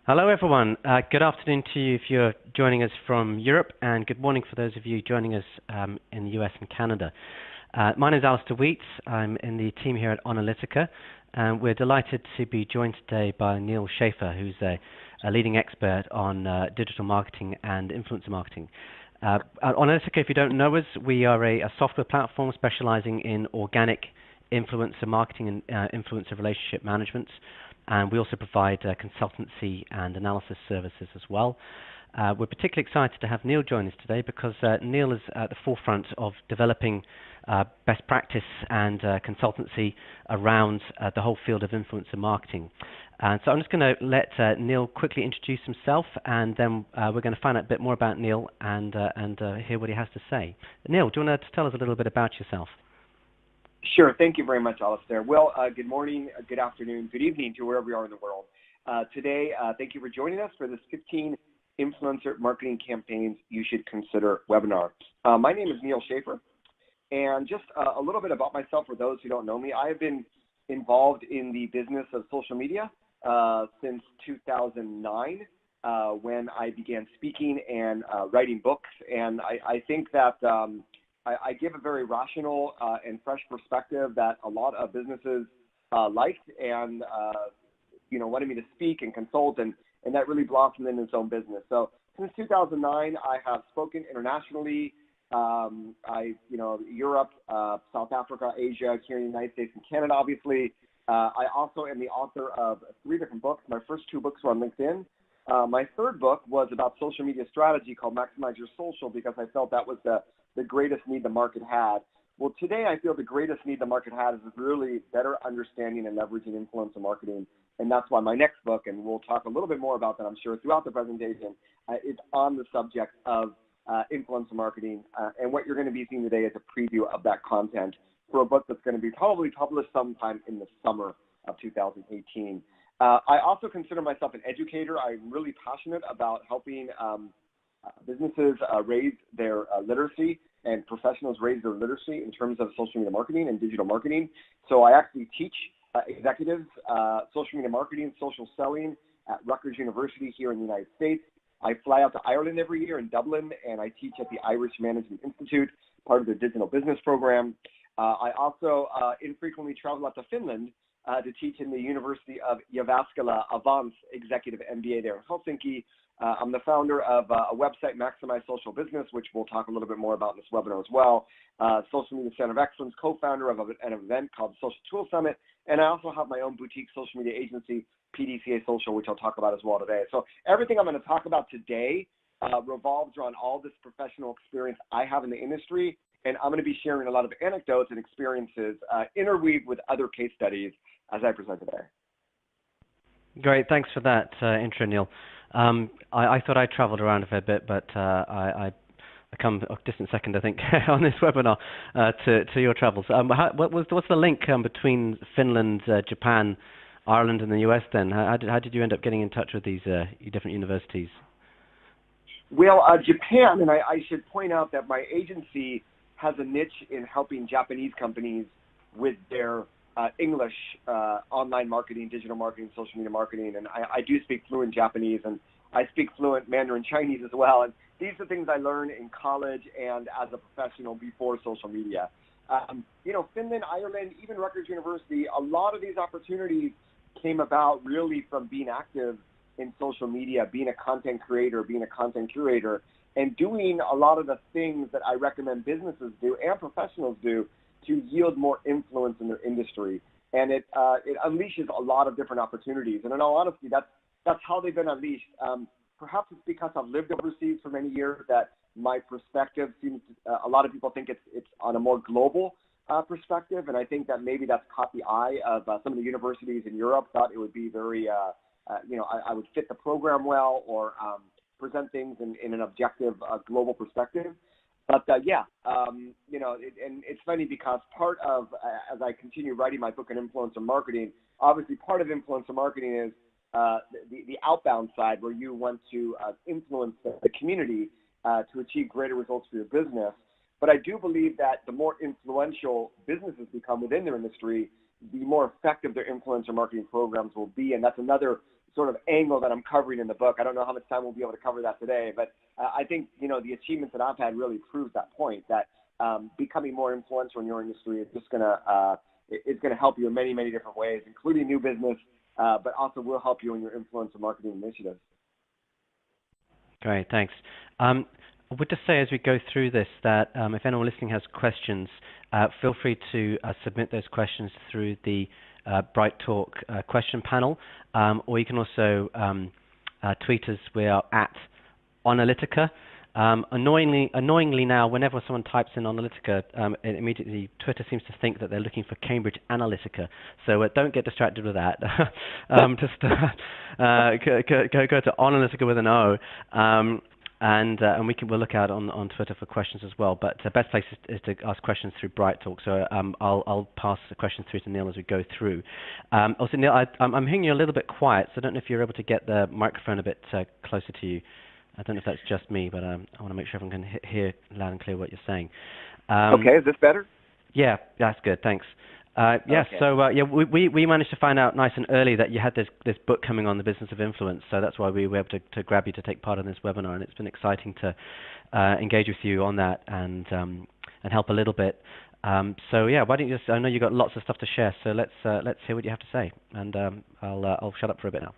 Hello, everyone. Good afternoon to you if you're joining us from Europe, and good morning for those of you joining us in the US and Canada. My name is Alistair Wheats. I'm in the team here at Analytica, and we're delighted to be joined today by Neal Schaffer, who's a leading expert on digital marketing and influencer marketing. At Analytica, if you don't know us, we are a software platform specializing in organic influencer marketing and influencer relationship management. And we also provide consultancy and analysis services as well. We're particularly excited to have Neal join us today because Neal is at the forefront of developing best practice and consultancy around the whole field of influencer marketing. And so I'm just going to let Neal quickly introduce himself, and then we're going to find out a bit more about Neal and hear what he has to say. Neal, do you want to tell us a little bit about yourself? Sure. Thank you very much, Alistair. Well, good morning, good afternoon, good evening to wherever you are in the world. Today, thank you for joining us for this 15 influencer marketing campaigns you should consider webinar. My name is Neal Schaffer, and just a little bit about myself for those who don't know me. I have been involved in the business of social media since 2009 when I began speaking and writing books, and I think that I give a very rational and fresh perspective that a lot of businesses liked and wanted me to speak and consult, and that really blossomed in its own business. So since 2009, I have spoken internationally, Europe, South Africa, Asia, here in the United States and Canada, obviously. I also am the author of 3 different books. My first 2 books were on LinkedIn. My third book was about social media strategy called Maximize Your Social, because I felt that was the greatest need the market had. Well, today I feel the greatest need the market has is really better understanding and leveraging influencer marketing. And that's why my next book, and we'll talk a little bit more about that, I'm sure, throughout the presentation, is on the subject of influencer marketing. And what you're going to be seeing today is a preview of that content for a book that's going to be probably published sometime in the summer of 2018. I also consider myself an educator. I'm really passionate about helping businesses raise their literacy and professionals raise their literacy in terms of social media marketing and digital marketing. So I actually teach executives social media marketing, social selling at Rutgers University here in the United States. I fly out to Ireland every year in Dublin, and I teach at the Irish Management Institute, part of their digital business program. I also infrequently travel out to Finland to teach in the University of Jyväskylä Avance Executive MBA there in Helsinki. I'm the founder of a website, Maximize Social Business, which we'll talk a little bit more about in this webinar as well. Social Media Center of Excellence, co-founder of an event called Social Tool Summit. And I also have my own boutique social media agency, PDCA Social, which I'll talk about as well today. So everything I'm going to talk about today revolves around all this professional experience I have in the industry. And I'm going to be sharing a lot of anecdotes and experiences interweaved with other case studies as I present today. Great, thanks for that intro, Neal. I thought I traveled around a fair bit, but I come a distant second, I think, on this webinar to your travels. What's the link between Finland, Japan, Ireland, and the US then? How did you end up getting in touch with these different universities? Well, Japan, and I should point out that my agency has a niche in helping Japanese companies with their English online marketing, digital marketing, social media marketing, and I do speak fluent Japanese, and I speak fluent Mandarin Chinese as well. And these are things I learned in college and as a professional before social media. Finland, Ireland, even Rutgers University, a lot of these opportunities came about really from being active in social media, being a content creator, being a content curator, and doing a lot of the things that I recommend businesses do and professionals do to yield more influence in their industry. And it unleashes a lot of different opportunities. And in all honesty, that's how they've been unleashed. Perhaps it's because I've lived overseas for many years that my perspective seems a lot of people think it's on a more global perspective. And I think that maybe that's caught the eye of some of the universities in Europe, thought it would be very, I would fit the program well or present things in an objective global perspective. But and it's funny because part of, as I continue writing my book on influencer marketing, obviously part of influencer marketing is the outbound side where you want to influence the community to achieve greater results for your business. But I do believe that the more influential businesses become within their industry, the more effective their influencer marketing programs will be. And that's another sort of angle that I'm covering in the book. I don't know how much time we'll be able to cover that today, but I think, the achievements that I've had really proves that point, that becoming more influential in your industry is just going to help you in many, many different ways, including new business, but also will help you in your influencer marketing initiatives. Great, thanks. I would just say as we go through this that if anyone listening has questions, feel free to submit those questions through the Bright Talk question panel, or you can also tweet us. We are at Analytica. Annoyingly now, whenever someone types in Analytica, immediately Twitter seems to think that they're looking for Cambridge Analytica. So don't get distracted with that. Just go to Analytica with an O, and we'll look out on Twitter for questions as well. But the best place is to ask questions through Bright Talk. So I'll pass the questions through to Neal as we go through. Also, Neal, I'm hearing you a little bit quiet, so I don't know if you're able to get the microphone a bit closer to you. I don't know if that's just me, but I want to make sure everyone can hear loud and clear what you're saying. Okay, is this better? Yeah, that's good. Thanks. Okay. So we managed to find out nice and early that you had this book coming on, The Business of Influence. So that's why we were able to grab you to take part in this webinar, and it's been exciting to engage with you on that and help a little bit. So yeah, why don't you I know you've got lots of stuff to share, so let's hear what you have to say, and I'll shut up for a bit now.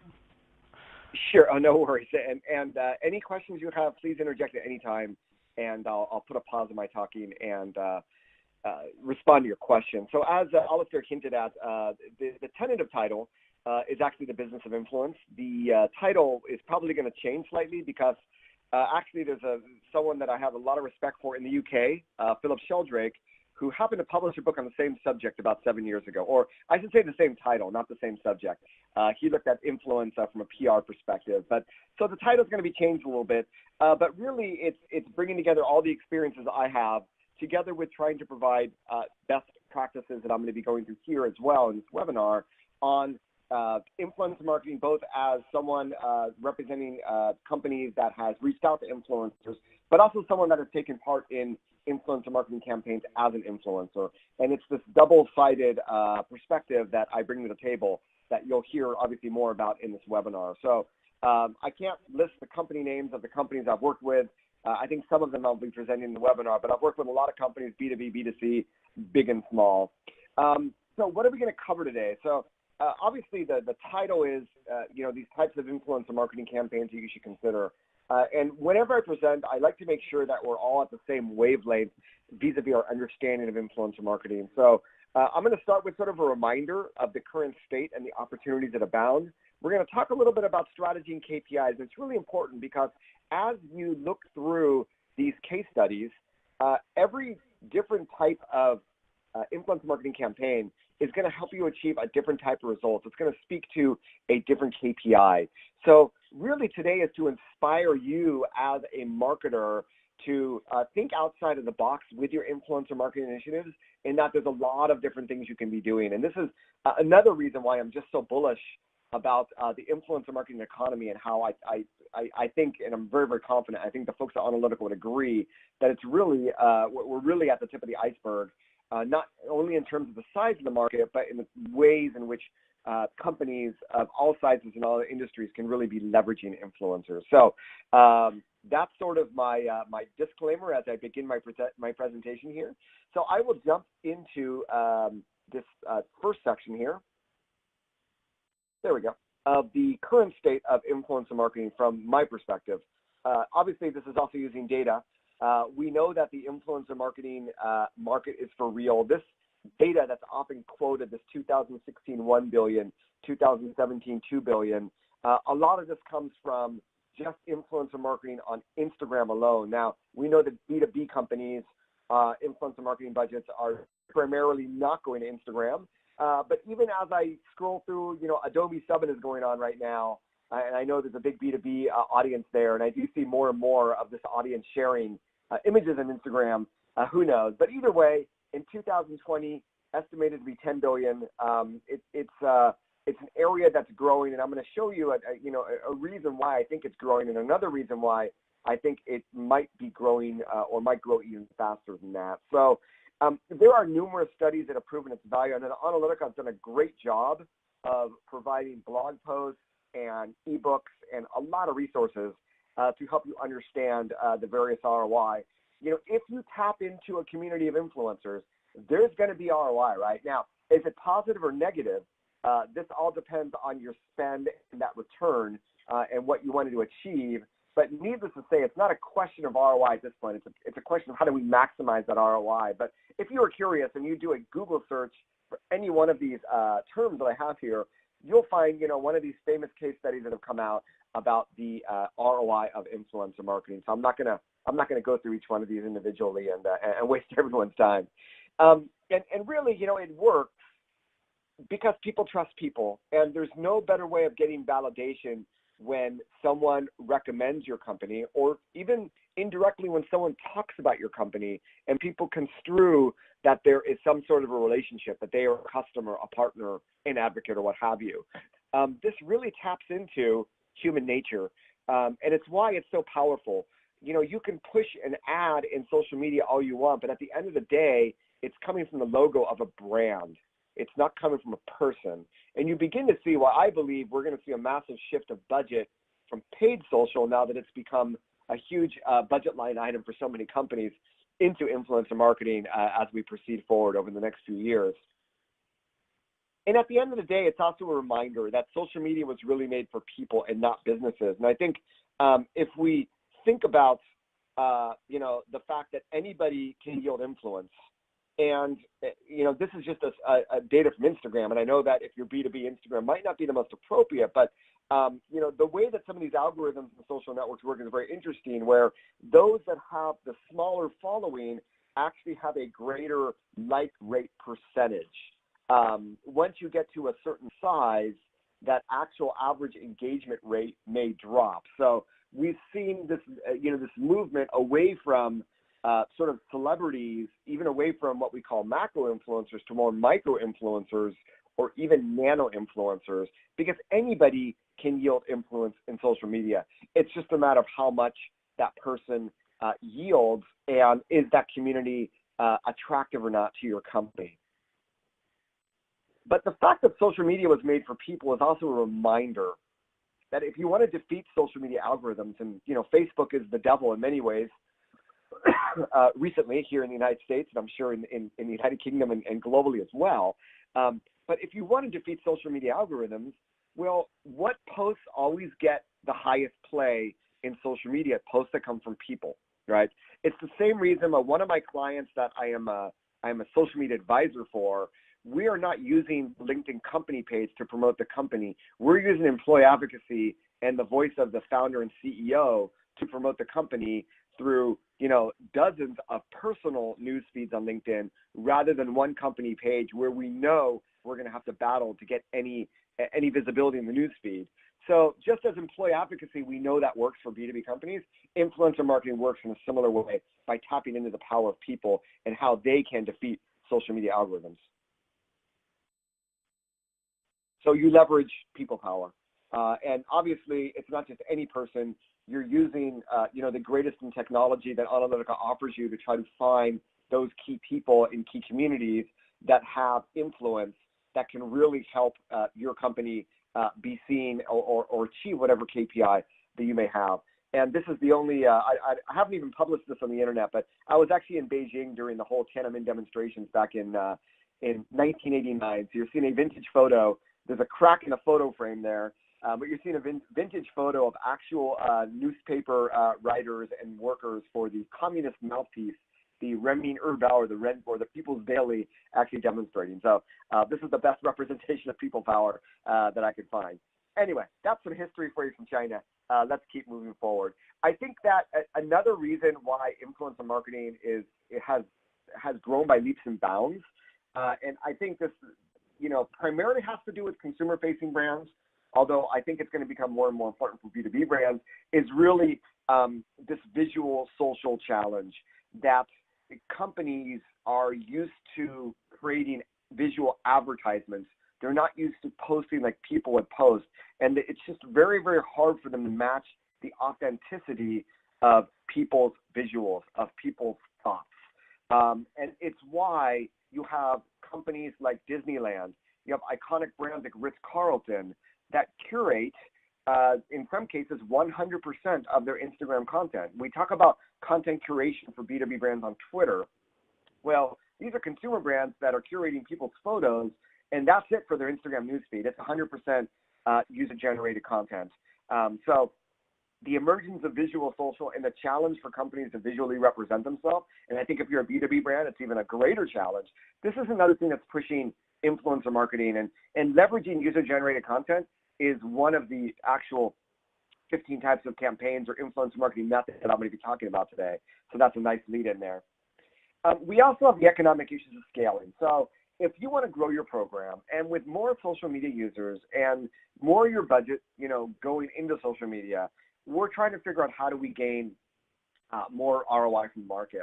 Sure. Oh, no worries. And any questions you have, please interject at any time, and I'll put a pause in my talking and respond to your question. So as Alistair hinted at, the tentative title is actually The Business of Influence. The title is probably going to change slightly because actually there's someone that I have a lot of respect for in the UK, Philip Sheldrake, who happened to publish a book on the same subject about 7 years ago, or I should say the same title, not the same subject. He looked at influence from a PR perspective. So the title is going to be changed a little bit, but really it's bringing together all the experiences I have together with trying to provide best practices that I'm going to be going through here as well in this webinar on influence marketing, both as someone representing companies that has reached out to influencers, but also someone that has taken part in influencer marketing campaigns as an influencer. And it's this double-sided perspective that I bring to the table that you'll hear obviously more about in this webinar. So I can't list the company names of the companies I've worked with. I think some of them I'll be presenting in the webinar, but I've worked with a lot of companies, B2B, B2C, big and small. So what are we going to cover today? So obviously the title is, these types of influencer marketing campaigns that you should consider. And whenever I present, I like to make sure that we're all at the same wavelength vis-a-vis our understanding of influencer marketing. So I'm going to start with sort of a reminder of the current state and the opportunities that abound. We're going to talk a little bit about strategy and KPIs. And it's really important because as you look through these case studies, every different type of influencer marketing campaign is going to help you achieve a different type of results. It's going to speak to a different KPI. So really today is to inspire you as a marketer to think outside of the box with your influencer marketing initiatives, in that there's a lot of different things you can be doing. And this is another reason why I'm just so bullish about the influencer marketing economy and how I think, and I'm very, very confident, I think the folks at Analytica would agree that it's really, we're really at the tip of the iceberg, not only in terms of the size of the market, but in the ways in which companies of all sizes and all industries can really be leveraging influencers. So that's sort of my disclaimer as I begin my presentation here. So I will jump into this first section here. There we go. Of the current state of influencer marketing from my perspective. Obviously, this is also using data. We know that the influencer marketing market is for real. This data that's often quoted, this 2016 $1 billion, 2017 $2 billion, a lot of this comes from just influencer marketing on Instagram alone. Now, we know that B2B companies, influencer marketing budgets are primarily not going to Instagram. But even as I scroll through, Adobe Summit is going on right now, and I know there's a big B2B audience there, and I do see more and more of this audience sharing images on Instagram. Who knows? But either way, in 2020, estimated to be $10 billion. It's an area that's growing, and I'm going to show you a reason why I think it's growing, and another reason why I think it might be growing or might grow even faster than that. So There are numerous studies that have proven its value, and Analytica has done a great job of providing blog posts and ebooks and a lot of resources to help you understand the various ROI. If you tap into a community of influencers, there's going to be ROI, right? Now, is it positive or negative? This all depends on your spend and that return and what you wanted to achieve. But needless to say, it's not a question of ROI at this point. It's a question of how do we maximize that ROI. But if you are curious and you do a Google search for any one of these terms that I have here, you'll find one of these famous case studies that have come out about the ROI of influencer marketing. So I'm not gonna go through each one of these individually and waste everyone's time. And really, it works because people trust people, and there's no better way of getting validation when someone recommends your company, or even indirectly when someone talks about your company and people construe that there is some sort of a relationship, that they are a customer, a partner, an advocate, or what have you. This really taps into human nature, and it's why it's so powerful. You can push an ad in social media all you want, but at the end of the day, it's coming from the logo of a brand. It's not coming from a person. And you begin to see why I believe we're going to see a massive shift of budget from paid social, now that it's become a huge budget line item for so many companies, into influencer marketing as we proceed forward over the next few years. And at the end of the day, it's also a reminder that social media was really made for people and not businesses. And I think if we think about, the fact that anybody can yield influence, and, this is just a data from Instagram. And I know that if you're B2B, Instagram might not be the most appropriate, but, the way that some of these algorithms and social networks work is very interesting, where those that have the smaller following actually have a greater like rate percentage. Once you get to a certain size, that actual average engagement rate may drop. So we've seen this, this movement away from sort of celebrities, even away from what we call macro influencers, to more micro influencers or even nano influencers, because anybody can yield influence in social media. It's just a matter of how much that person yields, and is that community attractive or not to your company. But the fact that social media was made for people is also a reminder that if you want to defeat social media algorithms, and Facebook is the devil in many ways, recently here in the United States, and I'm sure in the United Kingdom and globally as well. But if you want to defeat social media algorithms, well, what posts always get the highest play in social media? Posts that come from people, right? It's the same reason one of my clients that I am a social media advisor for, we are not using LinkedIn company page to promote the company. We're using employee advocacy and the voice of the founder and CEO to promote the company through, dozens of personal news feeds on LinkedIn, rather than one company page where we know we're going to have to battle to get any visibility in the news feed. So just as employee advocacy, we know that works for B2B companies, influencer marketing works in a similar way by tapping into the power of people and how they can defeat social media algorithms. So you leverage people power. And obviously, it's not just any person. You're using, the greatest in technology that Analytica offers you to try to find those key people in key communities that have influence that can really help your company be seen or achieve whatever KPI that you may have. And this is the only, I haven't even published this on the internet, but I was actually in Beijing during the whole Tiananmen demonstrations back in 1989. So you're seeing a vintage photo. There's a crack in the photo frame there. But you're seeing a vintage photo of actual newspaper writers and workers for the Communist mouthpiece, the Renmin Erbao, or the People's Daily, actually demonstrating. So this is the best representation of people power that I could find. Anyway, that's some history for you from China. Let's keep moving forward. I think that another reason why influencer marketing has grown by leaps and bounds, and I think this primarily has to do with consumer-facing brands, although I think it's going to become more and more important for B2B brands, is really this visual social challenge that companies are used to creating visual advertisements. They're not used to posting like people would post. And it's just very, very hard for them to match the authenticity of people's visuals, of people's thoughts. And it's why you have companies like Disneyland, you have iconic brands like Ritz-Carlton that curate, in some cases, 100% of their Instagram content. We talk about content curation for B2B brands on Twitter. Well, these are consumer brands that are curating people's photos, and that's it for their Instagram newsfeed. It's 100% user-generated content. So the emergence of visual social and the challenge for companies to visually represent themselves, and I think if you're a B2B brand, it's even a greater challenge. This is another thing that's pushing influencer marketing, and leveraging user-generated content is one of the actual 15 types of campaigns or influencer marketing methods that I'm going to be talking about today. So that's a nice lead in there. We also have the economic issues of scaling. So if you want to grow your program, and with more social media users and more of your budget, going into social media, we're trying to figure out how do we gain more ROI from the market.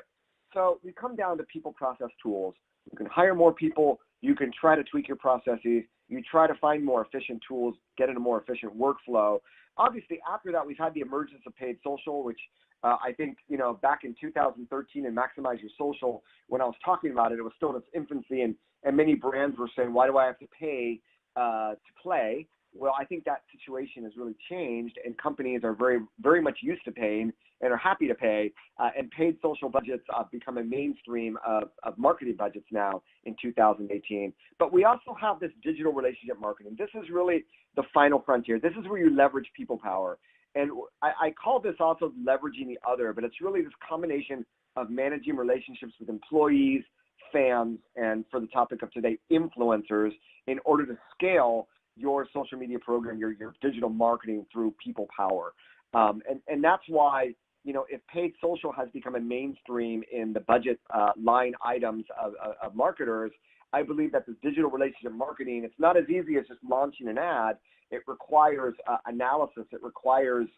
So we come down to people, process, tools. You can hire more people. You can try to tweak your processes. You try to find more efficient tools, get in a more efficient workflow. Obviously, after that, we've had the emergence of paid social, which I think, back in 2013 and Maximize Your Social, when I was talking about it, it was still in its infancy, and many brands were saying, why do I have to pay to play? Well, I think that situation has really changed, and companies are very, very much used to paying and are happy to pay, and paid social budgets become a mainstream of marketing budgets now in 2018. But we also have this digital relationship marketing. This is really the final frontier. This is where you leverage people power. And I call this also leveraging the other, but it's really this combination of managing relationships with employees, fans, and for the topic of today, influencers, in order to scale your social media program, your digital marketing through people power. And that's why, if paid social has become a mainstream in the budget line items of marketers, I believe that the digital relationship marketing, it's not as easy as just launching an ad. It requires analysis. It requires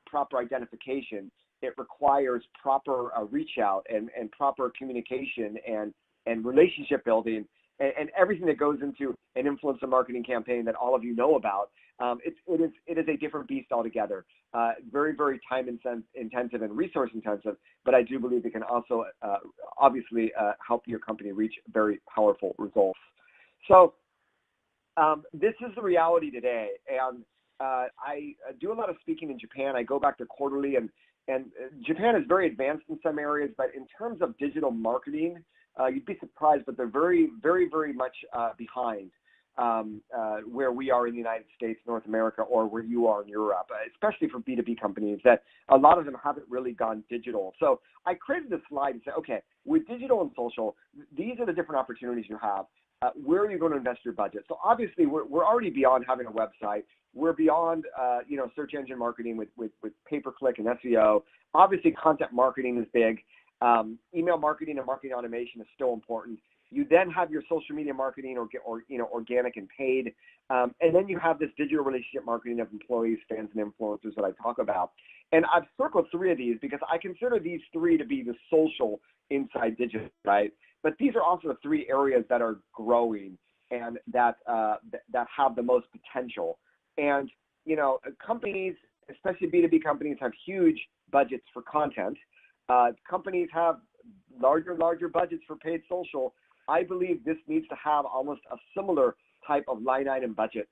proper identification. It requires proper reach out and proper communication and relationship building. And everything that goes into an influencer marketing campaign that all of you know about, it is a different beast altogether. Very, very time intensive and resource intensive, but I do believe it can also obviously help your company reach very powerful results. So this is the reality today, and I do a lot of speaking in Japan. I go back to quarterly, and Japan is very advanced in some areas, but in terms of digital marketing, you'd be surprised, but they're very, very, very much behind where we are in the United States, North America, or where you are in Europe, especially for B2B companies, that a lot of them haven't really gone digital. So I created this slide and said, okay, with digital and social, these are the different opportunities you have. Where are you going to invest your budget? So obviously, we're already beyond having a website. We're beyond, search engine marketing with pay-per-click and SEO. Obviously, content marketing is big. Email marketing and marketing automation is still important. You then have your social media marketing or organic and paid. And then you have this digital relationship marketing of employees, fans, and influencers that I talk about. And I've circled three of these because I consider these three to be the social inside digital, right? But these are also the three areas that are growing and that have the most potential. And, companies, especially B2B companies, have huge budgets for content. Companies have larger budgets for paid social. I believe this needs to have almost a similar type of line item budget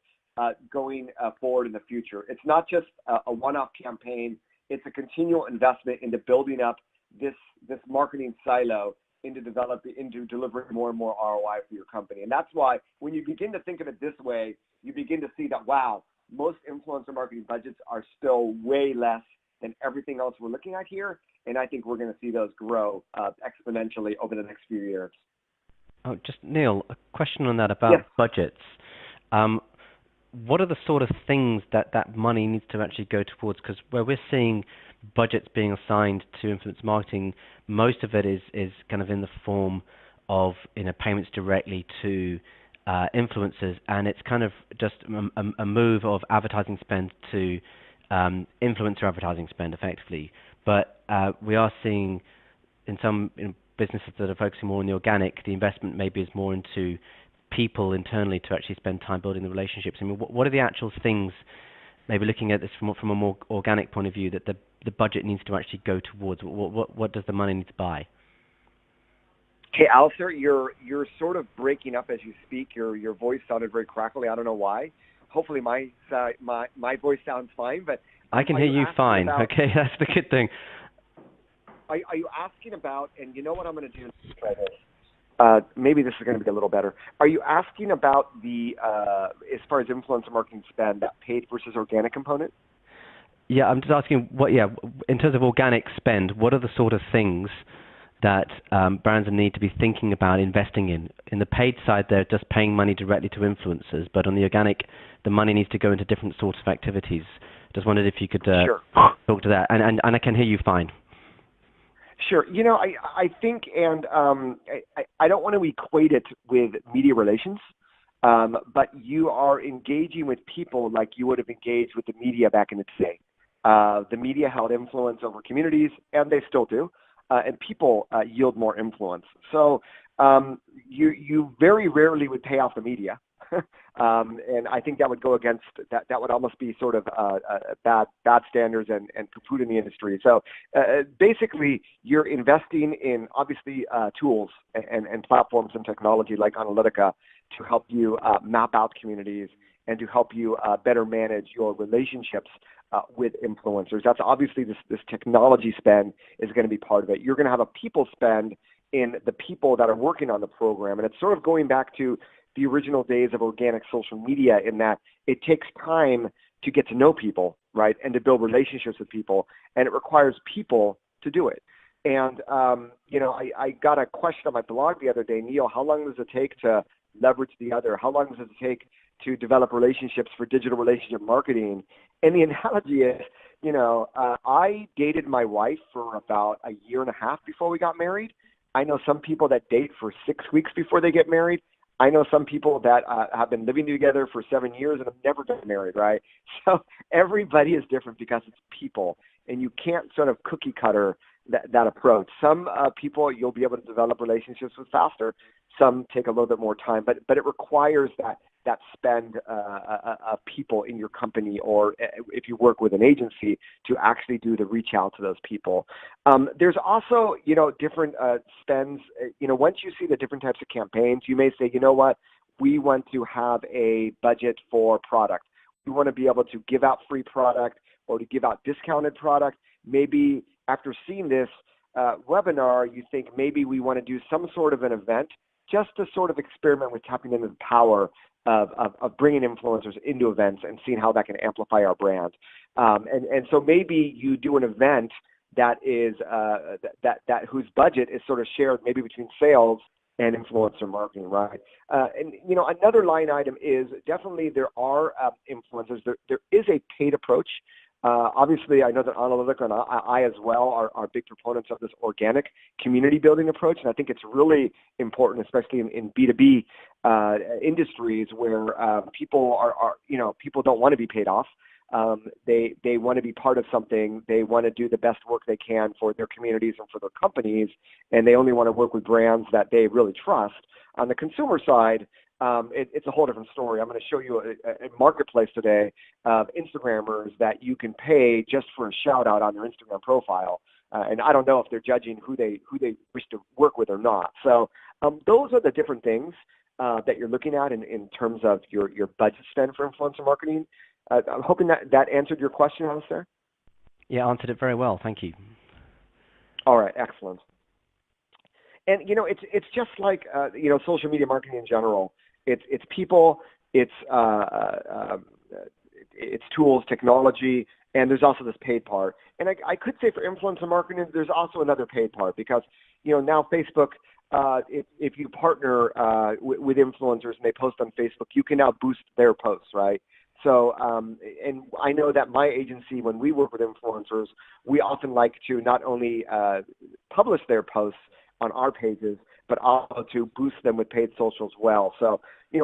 going forward in the future. It's not just a one-off campaign. It's a continual investment into building up this marketing silo into delivering more and more ROI for your company. And that's why when you begin to think of it this way, you begin to see that, wow, most influencer marketing budgets are still way less than everything else we're looking at here. And I think we're going to see those grow exponentially over the next few years. Oh, just Neal, a question on that about budgets. What are the sort of things that money needs to actually go towards? Because where we're seeing budgets being assigned to influence marketing, most of it is kind of in the form of payments directly to influencers, and it's kind of just a move of advertising spend to influencer advertising spend effectively. But we are seeing in some businesses that are focusing more on the organic, the investment maybe is more into people internally to actually spend time building the relationships. I mean, what are the actual things, maybe looking at this from a more organic point of view, that the budget needs to actually go towards? What does the money need to buy? Hey, Alistair, you're sort of breaking up as you speak. Your voice sounded very crackly. I don't know why. Hopefully my voice sounds fine, but I can are hear you you asking fine. about? Okay, that's the good thing. Are you asking about? And you know what I'm going to do? Try this. Maybe this is going to be a little better. Are you asking about the as far as influencer marketing spend, that paid versus organic component? Yeah, I'm just asking in terms of organic spend, what are the sort of things that brands need to be thinking about investing in? In the paid side, they're just paying money directly to influencers, but on the organic, the money needs to go into different sorts of activities. Just wondered if you could Sure. talk to that, and I can hear you fine. Sure. I think, and I don't want to equate it with media relations, but you are engaging with people like you would have engaged with the media back in the day. The media held influence over communities, and they still do, and people yield more influence. So you very rarely would pay off the media. And I think that would go against that. That would almost be sort of bad standards and poo-poo in the industry. So basically, you're investing in obviously tools and platforms and technology like Analytica to help you map out communities and to help you better manage your relationships with influencers. That's obviously this technology spend is going to be part of it. You're going to have a people spend in the people that are working on the program, and it's sort of going back to the original days of organic social media in that it takes time to get to know people, right, and to build relationships with people, and it requires people to do it. And, I got a question on my blog the other day, Neal, how long does it take to leverage the other? How long does it take to develop relationships for digital relationship marketing? And the analogy is, I dated my wife for about a year and a half before we got married. I know some people that date for 6 weeks before they get married. I know some people that have been living together for 7 years and have never been married, right? So everybody is different because it's people, and you can't sort of cookie cutter that approach. Some people you'll be able to develop relationships with faster. Some take a little bit more time, but it requires that spend of people in your company, or if you work with an agency, to actually do the reach out to those people. There's also, different spends. Once you see the different types of campaigns, you may say, you know what, we want to have a budget for product. We want to be able to give out free product or to give out discounted product. Maybe after seeing this webinar, you think maybe we want to do some sort of an event just to sort of experiment with tapping into the power of bringing influencers into events and seeing how that can amplify our brand. And so maybe you do an event that is that whose budget is sort of shared maybe between sales and influencer marketing, right? And another line item is definitely there are influencers. There is a paid approach. Obviously, I know that Analytica and I as well are big proponents of this organic community building approach, and I think it's really important, especially in B2B industries where people people don't want to be paid off. They want to be part of something. They want to do the best work they can for their communities and for their companies, and they only want to work with brands that they really trust. On the consumer side, it's a whole different story. I'm going to show you a marketplace today of Instagrammers that you can pay just for a shout out on their Instagram profile. And I don't know if they're judging who they wish to work with or not. So those are the different things that you're looking at in terms of your budget spend for influencer marketing. I'm hoping that answered your question, Alistair. Yeah, answered it very well. Thank you. All right, excellent. And it's just like social media marketing in general. It's people, it's tools, technology, and there's also this paid part. And I could say for influencer marketing, there's also another paid part because now Facebook, if you partner with influencers and they post on Facebook, you can now boost their posts, right? So, and I know that my agency, when we work with influencers, we often like to not only publish their posts on our pages, but also to boost them with paid social as well. So,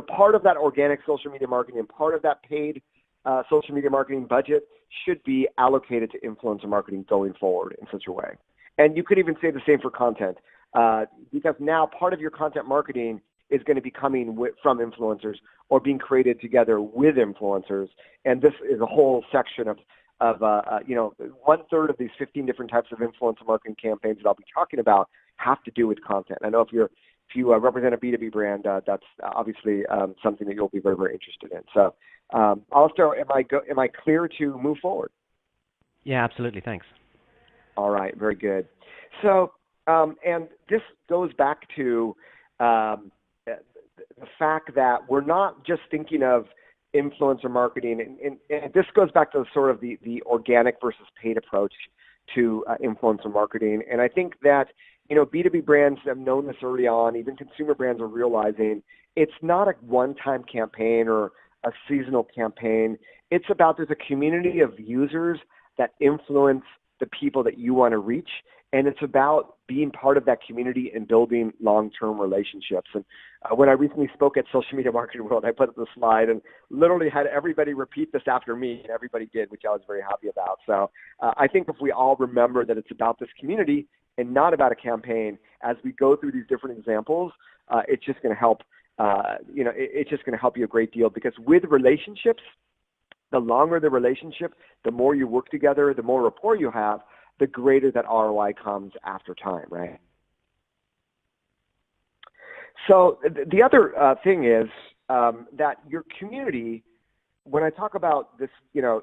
part of that organic social media marketing and part of that paid social media marketing budget should be allocated to influencer marketing going forward in such a way. And you could even say the same for content, because now part of your content marketing is going to be coming from influencers or being created together with influencers. And this is a whole section of 1/3 of these 15 different types of influencer marketing campaigns that I'll be talking about have to do with content. I know if you represent a B2B brand, that's obviously something that you'll be very, very interested in. So, Alistair, am I clear to move forward? Yeah, absolutely. Thanks. All right, very good. So, and this goes back to the fact that we're not just thinking of influencer marketing, and this goes back to sort of the organic versus paid approach to influencer marketing. And I think that, B2B brands have known this early on, even consumer brands are realizing it's not a one-time campaign or a seasonal campaign. It's about there's a community of users that influence the people that you want to reach, and it's about being part of that community and building long-term relationships. And when I recently spoke at Social Media Marketing World, I put up the slide and literally had everybody repeat this after me, and everybody did, which I was very happy about. So I think if we all remember that it's about this community and not about a campaign, as we go through these different examples, it's just going to help. It's just going to help you a great deal, because with relationships, the longer the relationship, the more you work together, the more rapport you have, the greater that ROI comes after time, right? So the other thing is that your community, when I talk about this, you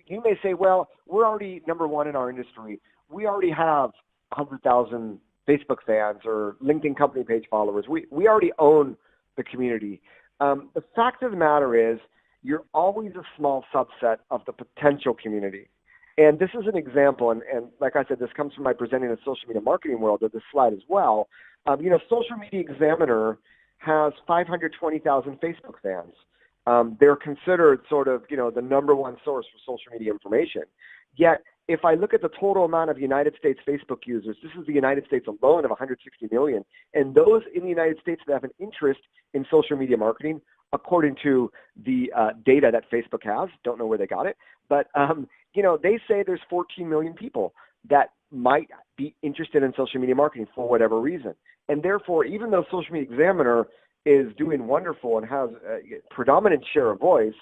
may say, well, we're already number one in our industry. We already have 100,000 Facebook fans or LinkedIn company page followers. We already own the community. The fact of the matter is, you're always a small subset of the potential community. And this is an example, and like I said, this comes from my presenting in the Social Media Marketing World, of this slide as well. Social Media Examiner has 520,000 Facebook fans. They're considered sort of, the number one source for social media information. Yet, if I look at the total amount of United States Facebook users, this is the United States alone of 160 million, and those in the United States that have an interest in social media marketing, according to the data that Facebook has, don't know where they got it, but they say there's 14 million people that might be interested in social media marketing for whatever reason. And therefore, even though Social Media Examiner is doing wonderful and has a predominant share of voice,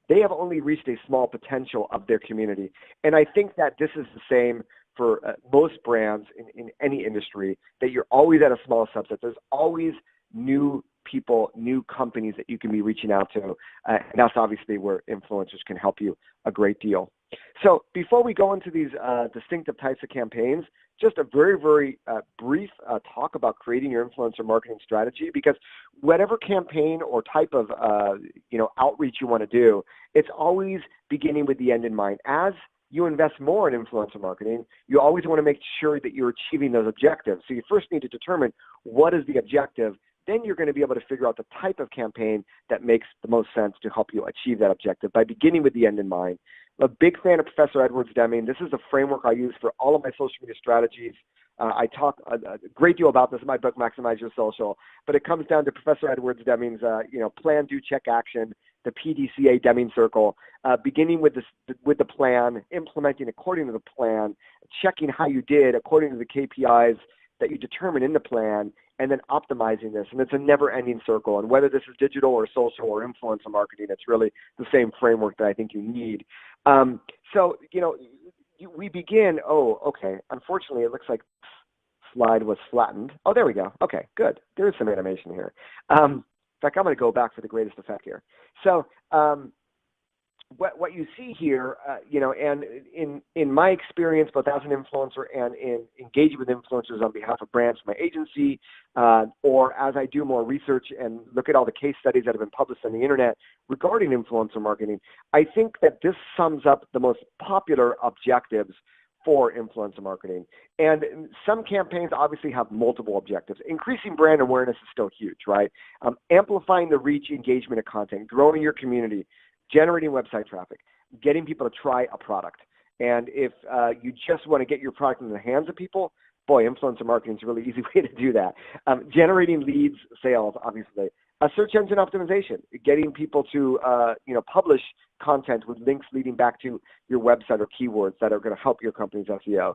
they have only reached a small potential of their community. And I think that this is the same for most brands in any industry, that you're always at a small subset. There's always new people, new companies that you can be reaching out to. And that's obviously where influencers can help you a great deal. So before we go into these distinctive types of campaigns, just a very, very brief talk about creating your influencer marketing strategy, because whatever campaign or type of outreach you want to do, it's always beginning with the end in mind. As you invest more in influencer marketing, you always want to make sure that you're achieving those objectives. So you first need to determine what is the objective. Then you're going to be able to figure out the type of campaign that makes the most sense to help you achieve that objective by beginning with the end in mind. I'm a big fan of Professor Edwards Deming. This is a framework I use for all of my social media strategies. I talk a great deal about this in my book, Maximize Your Social, but it comes down to Professor Edwards Deming's, plan, do, check, action, the PDCA Deming Circle, beginning with the plan, implementing according to the plan, checking how you did according to the KPIs that you determine in the plan, and then optimizing this. And it's a never-ending circle. And whether this is digital or social or influencer marketing, it's really the same framework that I think you need. We begin, unfortunately, it looks like slide was flattened. Oh, there we go. Okay, good. There's some animation here. In fact, I'm going to go back for the greatest effect here. So what you see here, and in my experience, both as an influencer and in engaging with influencers on behalf of brands from my agency, or as I do more research and look at all the case studies that have been published on the internet regarding influencer marketing, I think that this sums up the most popular objectives for influencer marketing. And some campaigns obviously have multiple objectives. Increasing brand awareness is still huge, right? Amplifying the reach, engagement of content, growing your community, generating website traffic, getting people to try a product. And if you just want to get your product in the hands of people, boy, influencer marketing is a really easy way to do that. Generating leads, sales, obviously. Search engine optimization, getting people to publish content with links leading back to your website or keywords that are going to help your company's SEO.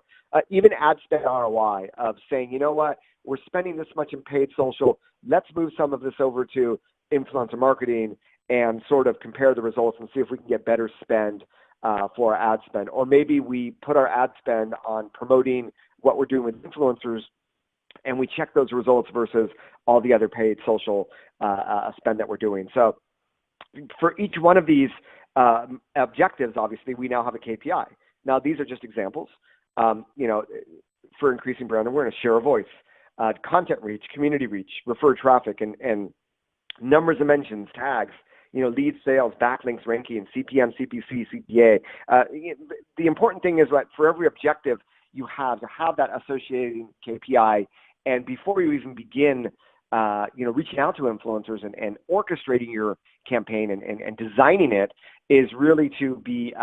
Even ad spend ROI of saying, you know what, we're spending this much in paid social, let's move some of this over to influencer marketing and sort of compare the results and see if we can get better spend for our ad spend. Or maybe we put our ad spend on promoting what we're doing with influencers and we check those results versus all the other paid social spend that we're doing. So for each one of these objectives, obviously, we now have a KPI. Now, these are just examples. For increasing brand awareness, share of voice, content reach, community reach, refer traffic, and numbers of mentions, tags, lead sales, backlinks, ranking, CPM, CPC, CPA. The important thing is that for every objective, you have to have that associated KPI. And before you even begin, reaching out to influencers and orchestrating your campaign and designing it is really to be,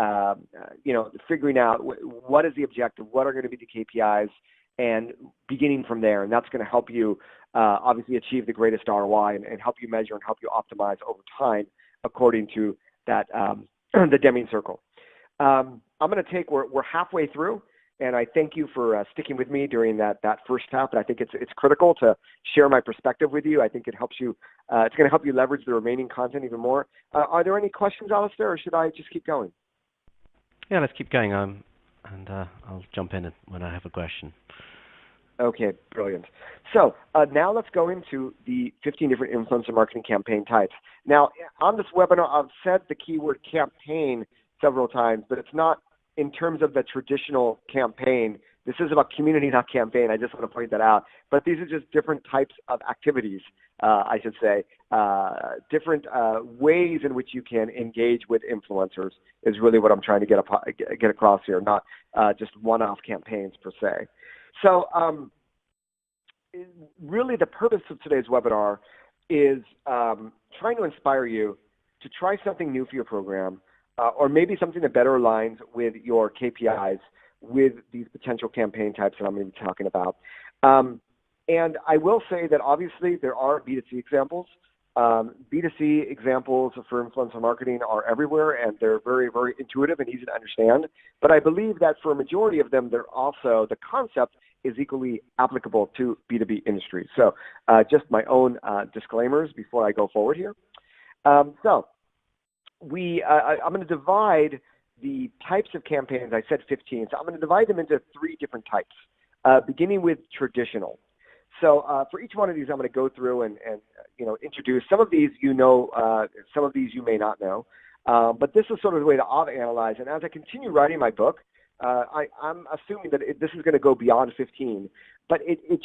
figuring out what is the objective, what are going to be the KPIs, and beginning from there. And that's going to help you obviously achieve the greatest ROI and help you measure and help you optimize over time according to that the Deming circle. We're halfway through. And I thank you for sticking with me during that first half. And I think it's critical to share my perspective with you. I think it helps you. It's going to help you leverage the remaining content even more. Are there any questions, Alistair, or should I just keep going? Yeah, let's keep going. And I'll jump in when I have a question. Okay, brilliant. So now let's go into the 15 different influencer marketing campaign types. Now, on this webinar, I've said the keyword campaign several times, but it's not in terms of the traditional campaign. This is about community, not campaign. I just want to point that out. But these are just different types of activities, I should say. Different ways in which you can engage with influencers is really what I'm trying to get across here, not just one-off campaigns per se. So really the purpose of today's webinar is trying to inspire you to try something new for your program, or maybe something that better aligns with your KPIs with these potential campaign types that I'm going to be talking about. And I will say that obviously there are B2C examples. B2C examples for influencer marketing are everywhere, and they're very, very intuitive and easy to understand. But I believe that for a majority of them, the concept is equally applicable to B2B industries. So just my own disclaimers before I go forward here. I'm going to divide the types of campaigns. I said 15, so I'm going to divide them into 3 different types, beginning with traditional. So for each one of these, I'm going to go through and introduce. Some of these some of these you may not know, but this is sort of the way to auto-analyze. And as I continue writing my book, I'm assuming that this is going to go beyond 15. But it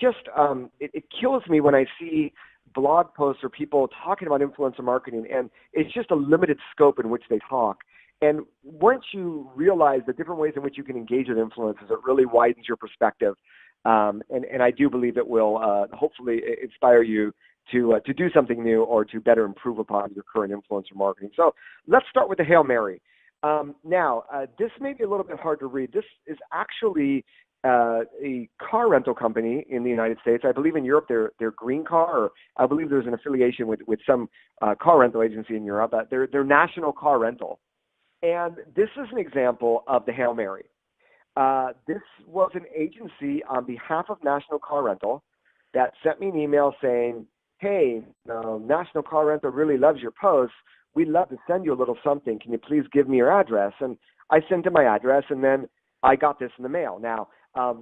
kills me when I see blog posts or people talking about influencer marketing, and it's just a limited scope in which they talk. And once you realize the different ways in which you can engage with influencers, it really widens your perspective. And I do believe it will hopefully inspire you to do something new or to better improve upon your current influencer marketing. So let's start with the Hail Mary. Now, this may be a little bit hard to read. This is actually a car rental company in the United States. I believe in Europe they're Green Car, or I believe there's an affiliation with some car rental agency in Europe. They're National Car Rental. And this is an example of the Hail Mary. This was an agency on behalf of National Car Rental that sent me an email saying, hey, National Car Rental really loves your posts. We'd love to send you a little something. Can you please give me your address? And I sent him my address, and then I got this in the mail. Now,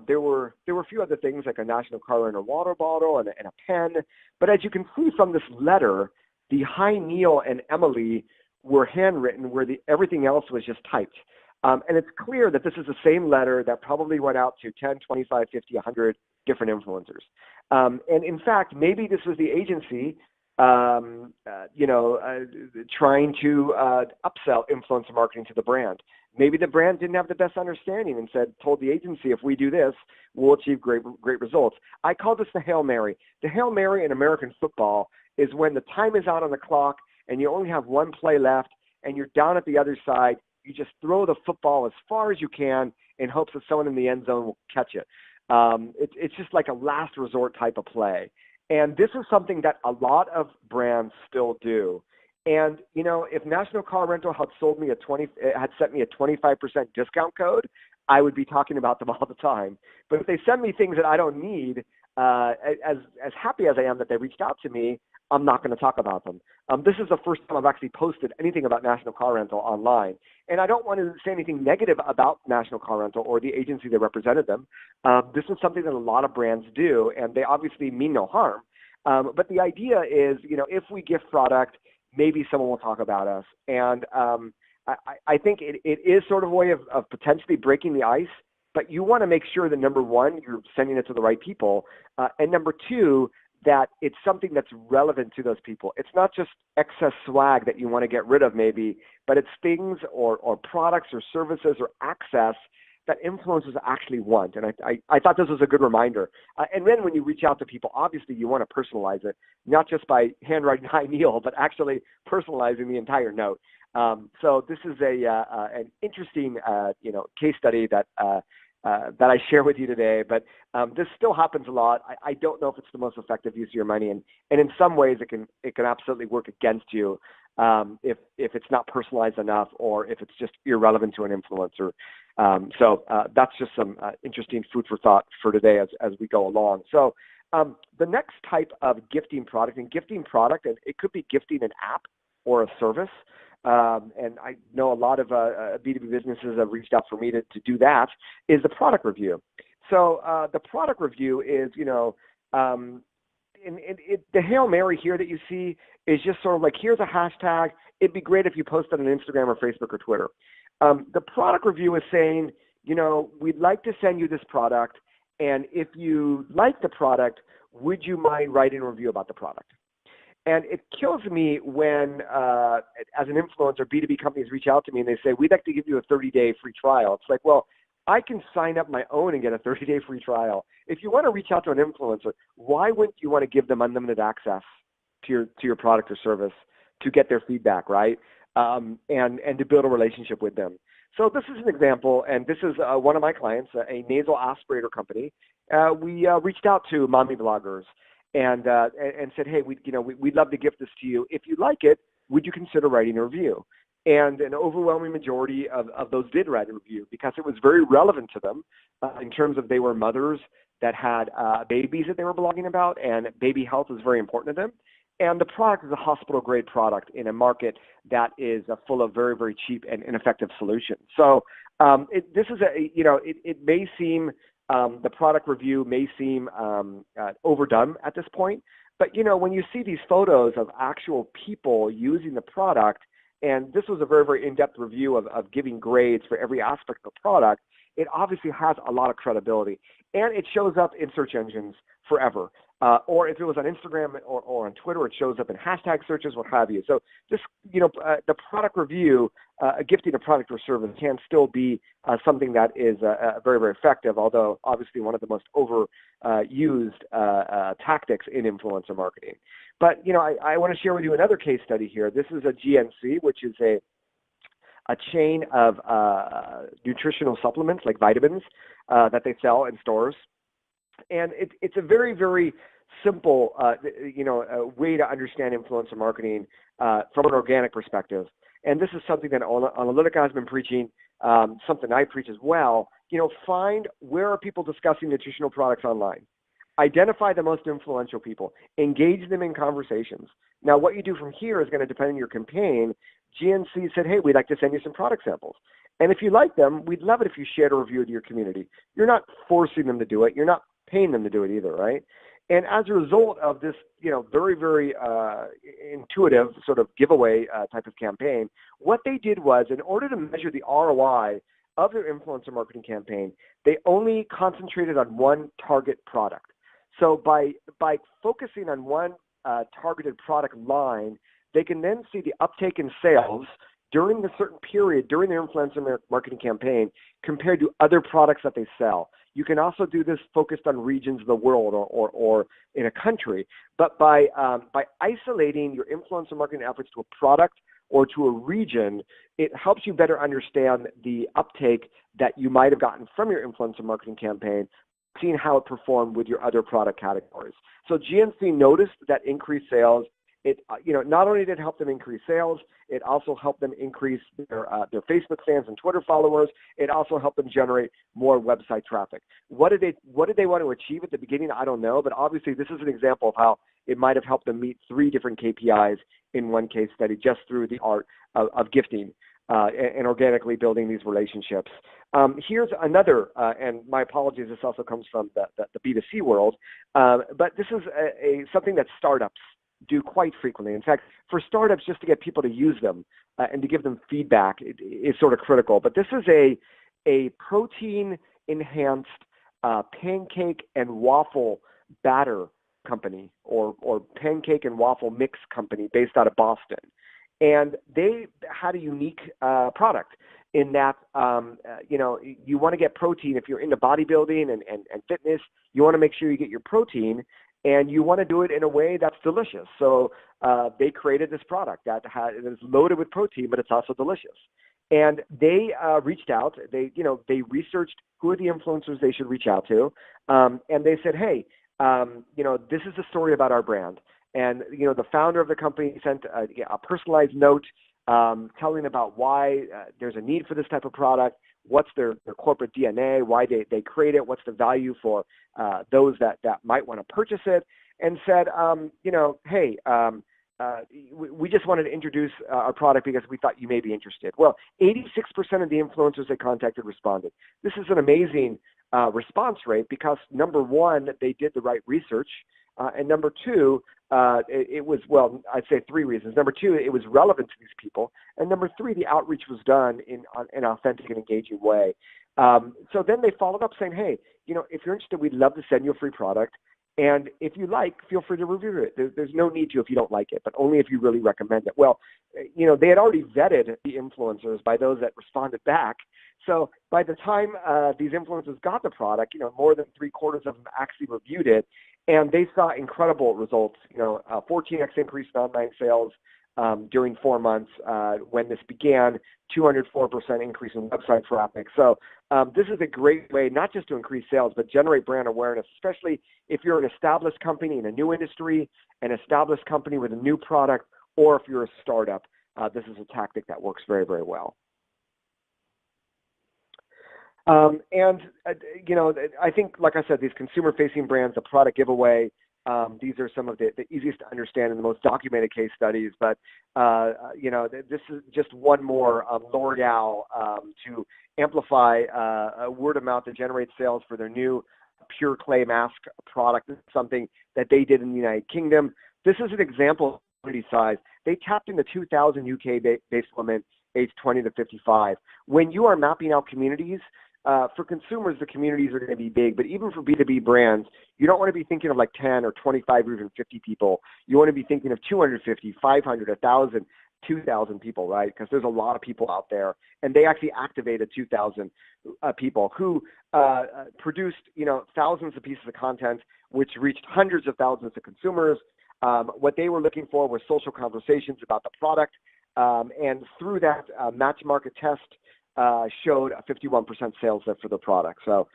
there were a few other things like a National Car Rental water bottle and a pen. But as you can see from this letter, the Hi Neal and Emily were handwritten where everything else was just typed. And it's clear that this is the same letter that probably went out to 10, 25, 50, 100 different influencers. And in fact, maybe this was the agency, trying to upsell influencer marketing to the brand. Maybe the brand didn't have the best understanding and told the agency, if we do this, we'll achieve great results. I call this the Hail Mary. The Hail Mary in American football is when the time is out on the clock and you only have one play left and you're down at the other side. You just throw the football as far as you can in hopes that someone in the end zone will catch it. It's just like a last resort type of play. And this is something that a lot of brands still do. And, if National Car Rental had sent me a 25% discount code, I would be talking about them all the time. But if they send me things that I don't need, as happy as I am that they reached out to me, I'm not going to talk about them. This is the first time I've actually posted anything about National Car Rental online. And I don't want to say anything negative about National Car Rental or the agency that represented them. This is something that a lot of brands do, and they obviously mean no harm. But the idea is, if we gift product, maybe someone will talk about us. And I think it is sort of a way of potentially breaking the ice, but you want to make sure that, number one, you're sending it to the right people, and number two, that it's something that's relevant to those people. It's not just excess swag that you want to get rid of maybe, but it's things or products or services or access that influencers actually want. And I thought this was a good reminder. And then when you reach out to people, obviously you want to personalize it, not just by handwriting "Hi Neal," but actually personalizing the entire note. So this is an interesting case study that I share with you today, but this still happens a lot. I don't know if it's the most effective use of your money, and in some ways it can absolutely work against you if it's not personalized enough or if it's just irrelevant to an influencer. So that's just some interesting food for thought for today as we go along. So the next type of gifting product, and it could be gifting an app or a service. And I know a lot of B2B businesses have reached out for me to do that, is the product review. So the product review is, the Hail Mary here that you see is just sort of like, here's a hashtag. It'd be great if you posted on Instagram or Facebook or Twitter. The product review is saying, we'd like to send you this product, and if you like the product, would you mind writing a review about the product? And it kills me when, as an influencer, B2B companies reach out to me and they say, we'd like to give you a 30-day free trial. It's like, well, I can sign up my own and get a 30-day free trial. If you want to reach out to an influencer, why wouldn't you want to give them unlimited access to your product or service to get their feedback, right? And to build a relationship with them. So this is an example, and this is one of my clients, a nasal aspirator company. We reached out to mommy bloggers and said, hey, we'd love to gift this to you. If you like it, would you consider writing a review? And an overwhelming majority of those did write a review because it was very relevant to them in terms of they were mothers that had babies that they were blogging about, and baby health is very important to them. And the product is a hospital-grade product in a market that is full of very, very cheap and ineffective solutions. So it may seem, the product review may seem overdone at this point. But, when you see these photos of actual people using the product, and this was a very, very in-depth review of giving grades for every aspect of the product, it obviously has a lot of credibility. And it shows up in search engines forever. Or if it was on Instagram or on Twitter, it shows up in hashtag searches, what have you. So just, the product review, gifting a product or service can still be something that is very, very effective, although obviously one of the most overused tactics in influencer marketing. But, I want to share with you another case study here. This is a GNC, which is a chain of nutritional supplements like vitamins that they sell in stores. And it's a very, very simple, way to understand influencer marketing from an organic perspective. And this is something that Analytica has been preaching, something I preach as well. Find where are people discussing nutritional products online. Identify the most influential people. Engage them in conversations. Now, what you do from here is going to depend on your campaign. GNC said, hey, we'd like to send you some product samples. And if you like them, we'd love it if you shared a review with your community. You're not forcing them to do it. You're not paying them to do it either, right? And as a result of this, very, very intuitive sort of giveaway type of campaign, what they did was, in order to measure the ROI of their influencer marketing campaign, they only concentrated on one target product. So by focusing on one targeted product line, they can then see the uptake in sales during the certain period, during their influencer marketing campaign, compared to other products that they sell. You can also do this focused on regions of the world or in a country. But by isolating your influencer marketing efforts to a product or to a region, it helps you better understand the uptake that you might have gotten from your influencer marketing campaign, seeing how it performed with your other product categories. So GNC noticed that increased sales it, not only did it help them increase sales, it also helped them increase their Facebook fans and Twitter followers. It also helped them generate more website traffic. What did they want to achieve at the beginning? I don't know, but obviously this is an example of how it might have helped them meet 3 different KPIs in one case study just through the art of gifting and organically building these relationships. Here's another, and my apologies, this also comes from the B2C world, but this is something that startups do quite frequently. In fact, for startups, just to get people to use them and to give them feedback is sort of critical. But this is a protein-enhanced pancake and waffle batter company or pancake and waffle mix company based out of Boston. And they had a unique product in that, you want to get protein. If you're into bodybuilding and fitness, you want to make sure you get your protein, and you want to do it in a way that's delicious. So they created this product that is loaded with protein, but it's also delicious. And they reached out. They researched who are the influencers they should reach out to, and they said, hey, this is the story about our brand. And, the founder of the company sent a personalized note telling about why there's a need for this type of product, what's their corporate DNA, why they create it, what's the value for those that might want to purchase it, and said, hey, we just wanted to introduce our product because we thought you may be interested. Well, 86% of the influencers they contacted responded. This is an amazing response rate because, number one, they did the right research, and number two, it was, I'd say 3 reasons. Number 2, it was relevant to these people. And number 3, the outreach was done in an authentic and engaging way. So then they followed up saying, hey, if you're interested, we'd love to send you a free product. And if you like, feel free to review it. There's no need to if you don't like it, but only if you really recommend it. Well, they had already vetted the influencers by those that responded back. So by the time these influencers got the product, more than 3/4 of them actually reviewed it. And they saw incredible results, 14x increase in online sales during 4 months when this began, 204% increase in website traffic. So this is a great way not just to increase sales, but generate brand awareness, especially if you're an established company in a new industry, an established company with a new product, or if you're a startup. This is a tactic that works very, very well. I think, like I said, these consumer-facing brands, the product giveaway, these are some of the easiest to understand and the most documented case studies. But, this is just one more L'Oreal to amplify word of mouth to generate sales for their new pure clay mask product. This is something that they did in the United Kingdom. This is an example of community size. They tapped into 2,000 UK-based women aged 20 to 55. When you are mapping out communities, for consumers, the communities are going to be big, but even for B2B brands, you don't want to be thinking of like 10 or 25 or even 50 people. You want to be thinking of 250, 500, 1,000, 2,000 people, right? Because there's a lot of people out there. And they actually activated 2,000 people who produced, thousands of pieces of content, which reached hundreds of thousands of consumers. What they were looking for was social conversations about the product. And through that match market test, showed a 51% sales lift for the product. So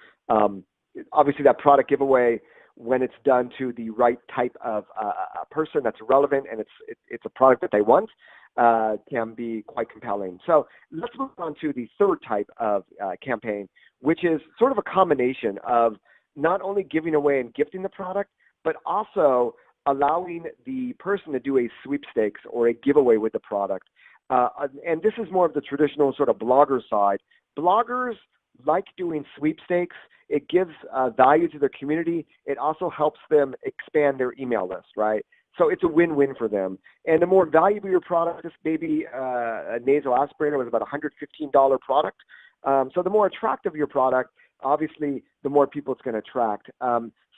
obviously that product giveaway, when it's done to the right type of a person that's relevant and it's a product that they want, can be quite compelling. So let's move on to the third type of campaign, which is sort of a combination of not only giving away and gifting the product, but also allowing the person to do a sweepstakes or a giveaway with the product. And this is more of the traditional sort of blogger side. Bloggers like doing sweepstakes. It gives value to their community. It also helps them expand their email list, right? So it's a win-win for them. And the more valuable your product is, maybe a nasal aspirator was about a $115 product. So the more attractive your product, obviously, the more people it's going to attract.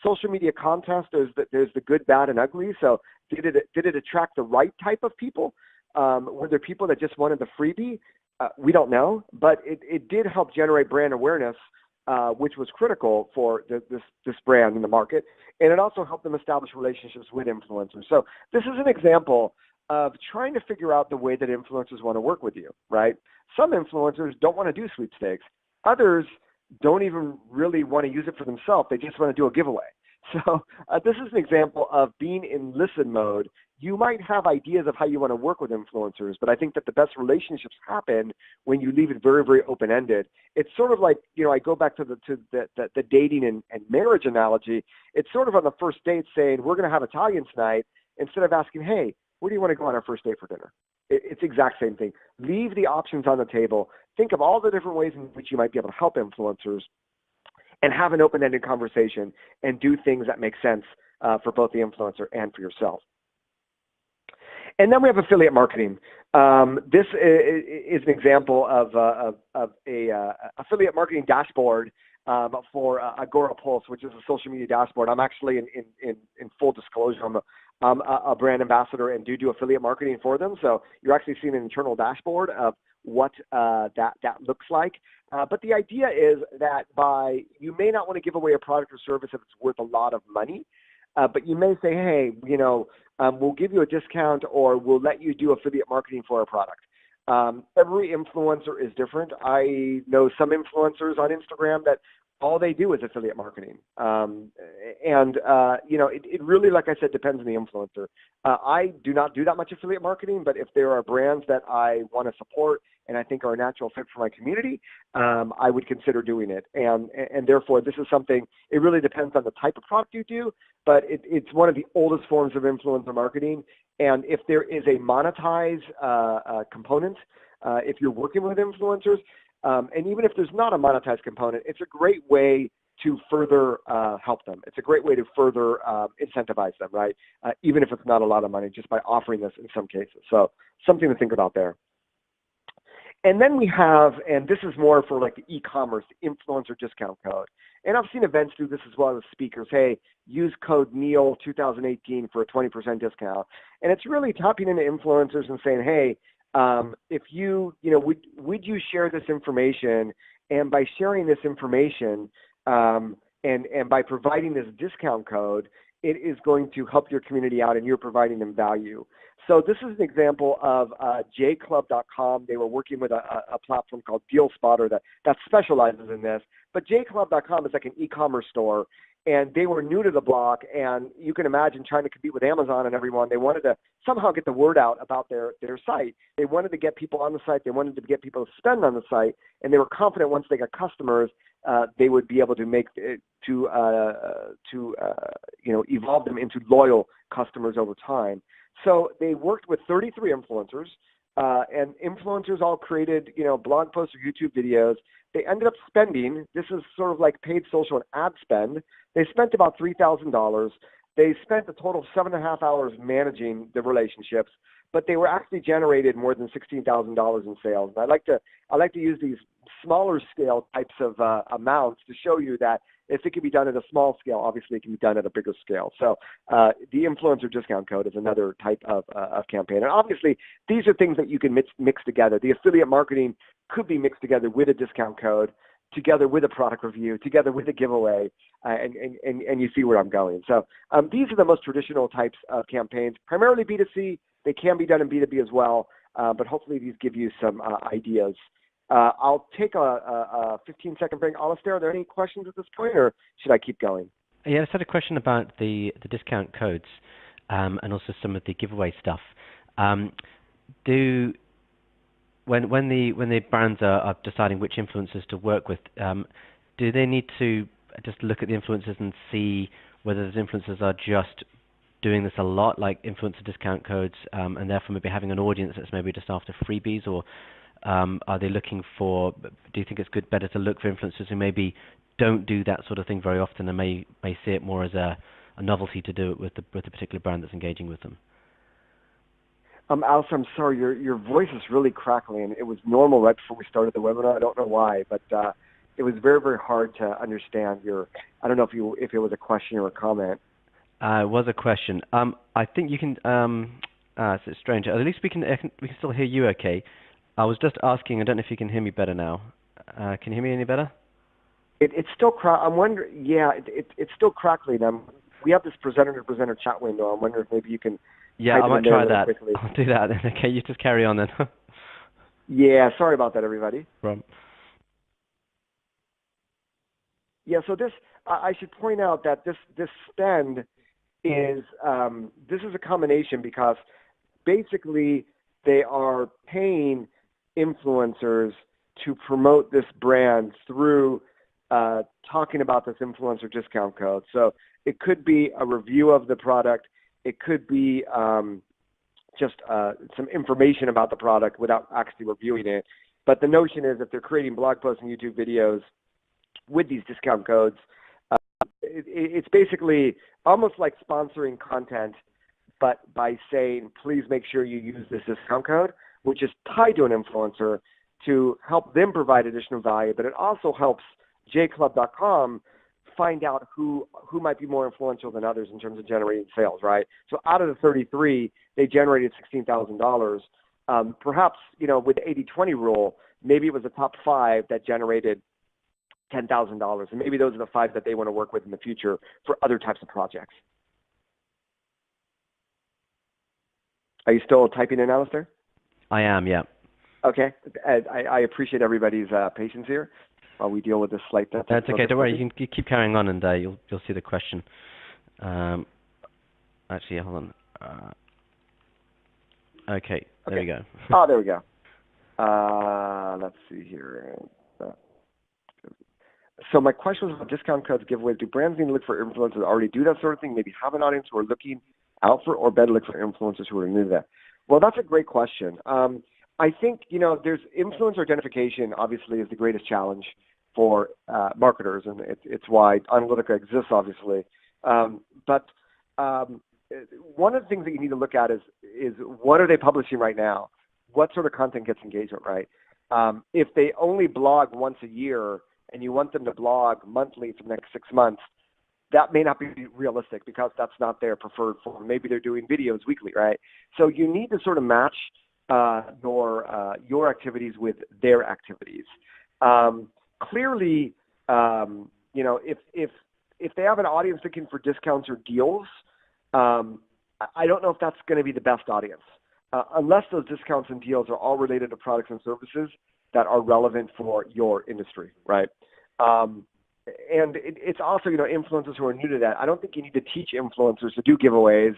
Social media contest, there's the good, bad, and ugly. So did it attract the right type of people? Were there people that just wanted the freebie? We don't know, but it did help generate brand awareness, which was critical for this brand in the market. And it also helped them establish relationships with influencers. So this is an example of trying to figure out the way that influencers want to work with you, right? Some influencers don't want to do sweepstakes. Others don't even really want to use it for themselves. They just want to do a giveaway. So this is an example of being in listen mode. You might have ideas of how you want to work with influencers, but I think that the best relationships happen when you leave it very, very open-ended. It's sort of like, I go back to the dating and marriage analogy. It's sort of on the first date saying, we're going to have Italian tonight, instead of asking, hey, where do you want to go on our first date for dinner? It's the exact same thing. Leave the options on the table. Think of all the different ways in which you might be able to help influencers, and have an open-ended conversation and do things that make sense for both the influencer and for yourself. And then we have affiliate marketing. This is an example of a affiliate marketing dashboard for Agora Pulse, which is a social media dashboard. I'm actually, in full disclosure, I'm a brand ambassador and do affiliate marketing for them. So you're actually seeing an internal dashboard of what that looks like. But the idea is that you may not want to give away a product or service if it's worth a lot of money, but you may say, hey, we'll give you a discount, or we'll let you do affiliate marketing for our product. Every influencer is different. I know some influencers on Instagram that all they do is affiliate marketing. It really, like I said, depends on the influencer. I do not do that much affiliate marketing, but if there are brands that I want to support and I think are a natural fit for my community, I would consider doing it. And therefore, this is something, it really depends on the type of product you do, but it's one of the oldest forms of influencer marketing. And if there is a monetized component, if you're working with influencers, and even if there's not a monetized component, it's a great way to further help them. It's a great way to further incentivize them, right? Even if it's not a lot of money, just by offering this in some cases. So something to think about there. And then we have, and this is more for like the e-commerce, the influencer discount code. And I've seen events do this as well as speakers. Hey, use code Neal 2018 for a 20% discount. And it's really tapping into influencers and saying, hey, if would you share this information? And by sharing this information, and by providing this discount code, it is going to help your community out, and you're providing them value. So this is an example of jclub.com. They were working with a platform called Deal Spotter that specializes in this. But jclub.com is like an e-commerce store, and they were new to the block, and you can imagine trying to compete with Amazon and everyone. They wanted to somehow get the word out about their site. They wanted to get people on the site. They wanted to get people to spend on the site, and they were confident once they got customers, they would be able to evolve them into loyal customers over time. So they worked with 33 influencers, and influencers all created, blog posts or YouTube videos. They ended up spending, this is sort of like paid social and ad spend. They spent about $3,000. They spent a total of 7.5 hours managing the relationships, but they were actually generated more than $16,000 in sales. And I like to use these smaller scale types of amounts to show you that if it can be done at a small scale, obviously it can be done at a bigger scale. So the influencer discount code is another type of campaign. And obviously, these are things that you can mix together. The affiliate marketing could be mixed together with a discount code, together with a product review, together with a giveaway, and you see where I'm going. So these are the most traditional types of campaigns, primarily B2C. They can be done in B2B as well, but hopefully these give you some ideas. I'll take a 15-second break. Alistair, are there any questions at this point, or should I keep going? Yeah, I just had a question about the discount codes and also some of the giveaway stuff. When the brands are deciding which influencers to work with, do they need to just look at the influencers and see whether those influencers are just doing this a lot, like influencer discount codes, and therefore maybe having an audience that's maybe just after freebies, or are they looking for? Do you think it's better to look for influencers who maybe don't do that sort of thing very often and may see it more as a novelty to do it with the particular brand that's engaging with them? Alistair, I'm sorry, your voice is really crackling. It was normal right before we started the webinar. I don't know why, but it was very, very hard to understand I don't know if it was a question or a comment. It was a question. I think you can. It's strange. At least we can still hear you. Okay. I was just asking. I don't know if you can hear me better now. Can you hear me any better? It's still I'm wondering. Yeah, it's still crackling. We have this presenter-to-presenter chat window. I'm wondering if maybe you can. Yeah, I might try that. Quickly. I'll do that. Okay, you just carry on then. Yeah, sorry about that, everybody. Problem. Yeah, so this I should point out that this spend is this is a combination because basically they are paying influencers to promote this brand through talking about this influencer discount code. So it could be a review of the product. It could be just some information about the product without actually reviewing it. But the notion is if they're creating blog posts and YouTube videos with these discount codes, it's basically almost like sponsoring content, but by saying, please make sure you use this discount code, which is tied to an influencer to help them provide additional value. But it also helps jclub.com find out who might be more influential than others in terms of generating sales, right? So out of the 33, they generated $16,000. Perhaps, with the 80-20 rule, maybe it was the top 5 that generated $10,000, and maybe those are the 5 that they want to work with in the future for other types of projects. Are you still typing in, Alistair? I am, yeah. Okay. I appreciate everybody's patience here while we deal with this slight. That's okay. Don't worry. You can keep carrying on, and you'll see the question. Actually, hold on. Okay. There we go. Oh, there we go. Let's see here. So my question was about discount codes, giveaways. Do brands need to look for influencers that already do that sort of thing, maybe have an audience who are looking out for, or better look for influencers who are new to that? Well, that's a great question. I think, there's influencer identification obviously is the greatest challenge for marketers, and it's why Analytica exists, obviously. But one of the things that you need to look at is what are they publishing right now? What sort of content gets engagement, right? If they only blog once a year and you want them to blog monthly for the next 6 months, that may not be realistic because that's not their preferred form. Maybe they're doing videos weekly, right? So you need to sort of match your activities with their activities. Clearly, if they have an audience looking for discounts or deals, I don't know if that's going to be the best audience, unless those discounts and deals are all related to products and services that are relevant for your industry, right? And it's also, influencers who are new to that. I don't think you need to teach influencers to do giveaways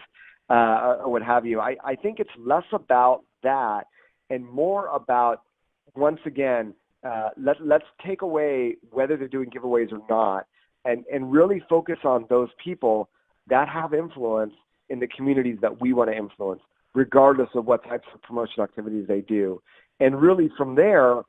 or what have you. I think it's less about that and more about, once again, let's take away whether they're doing giveaways or not and really focus on those people that have influence in the communities that we want to influence, regardless of what types of promotional activities they do. And really from there,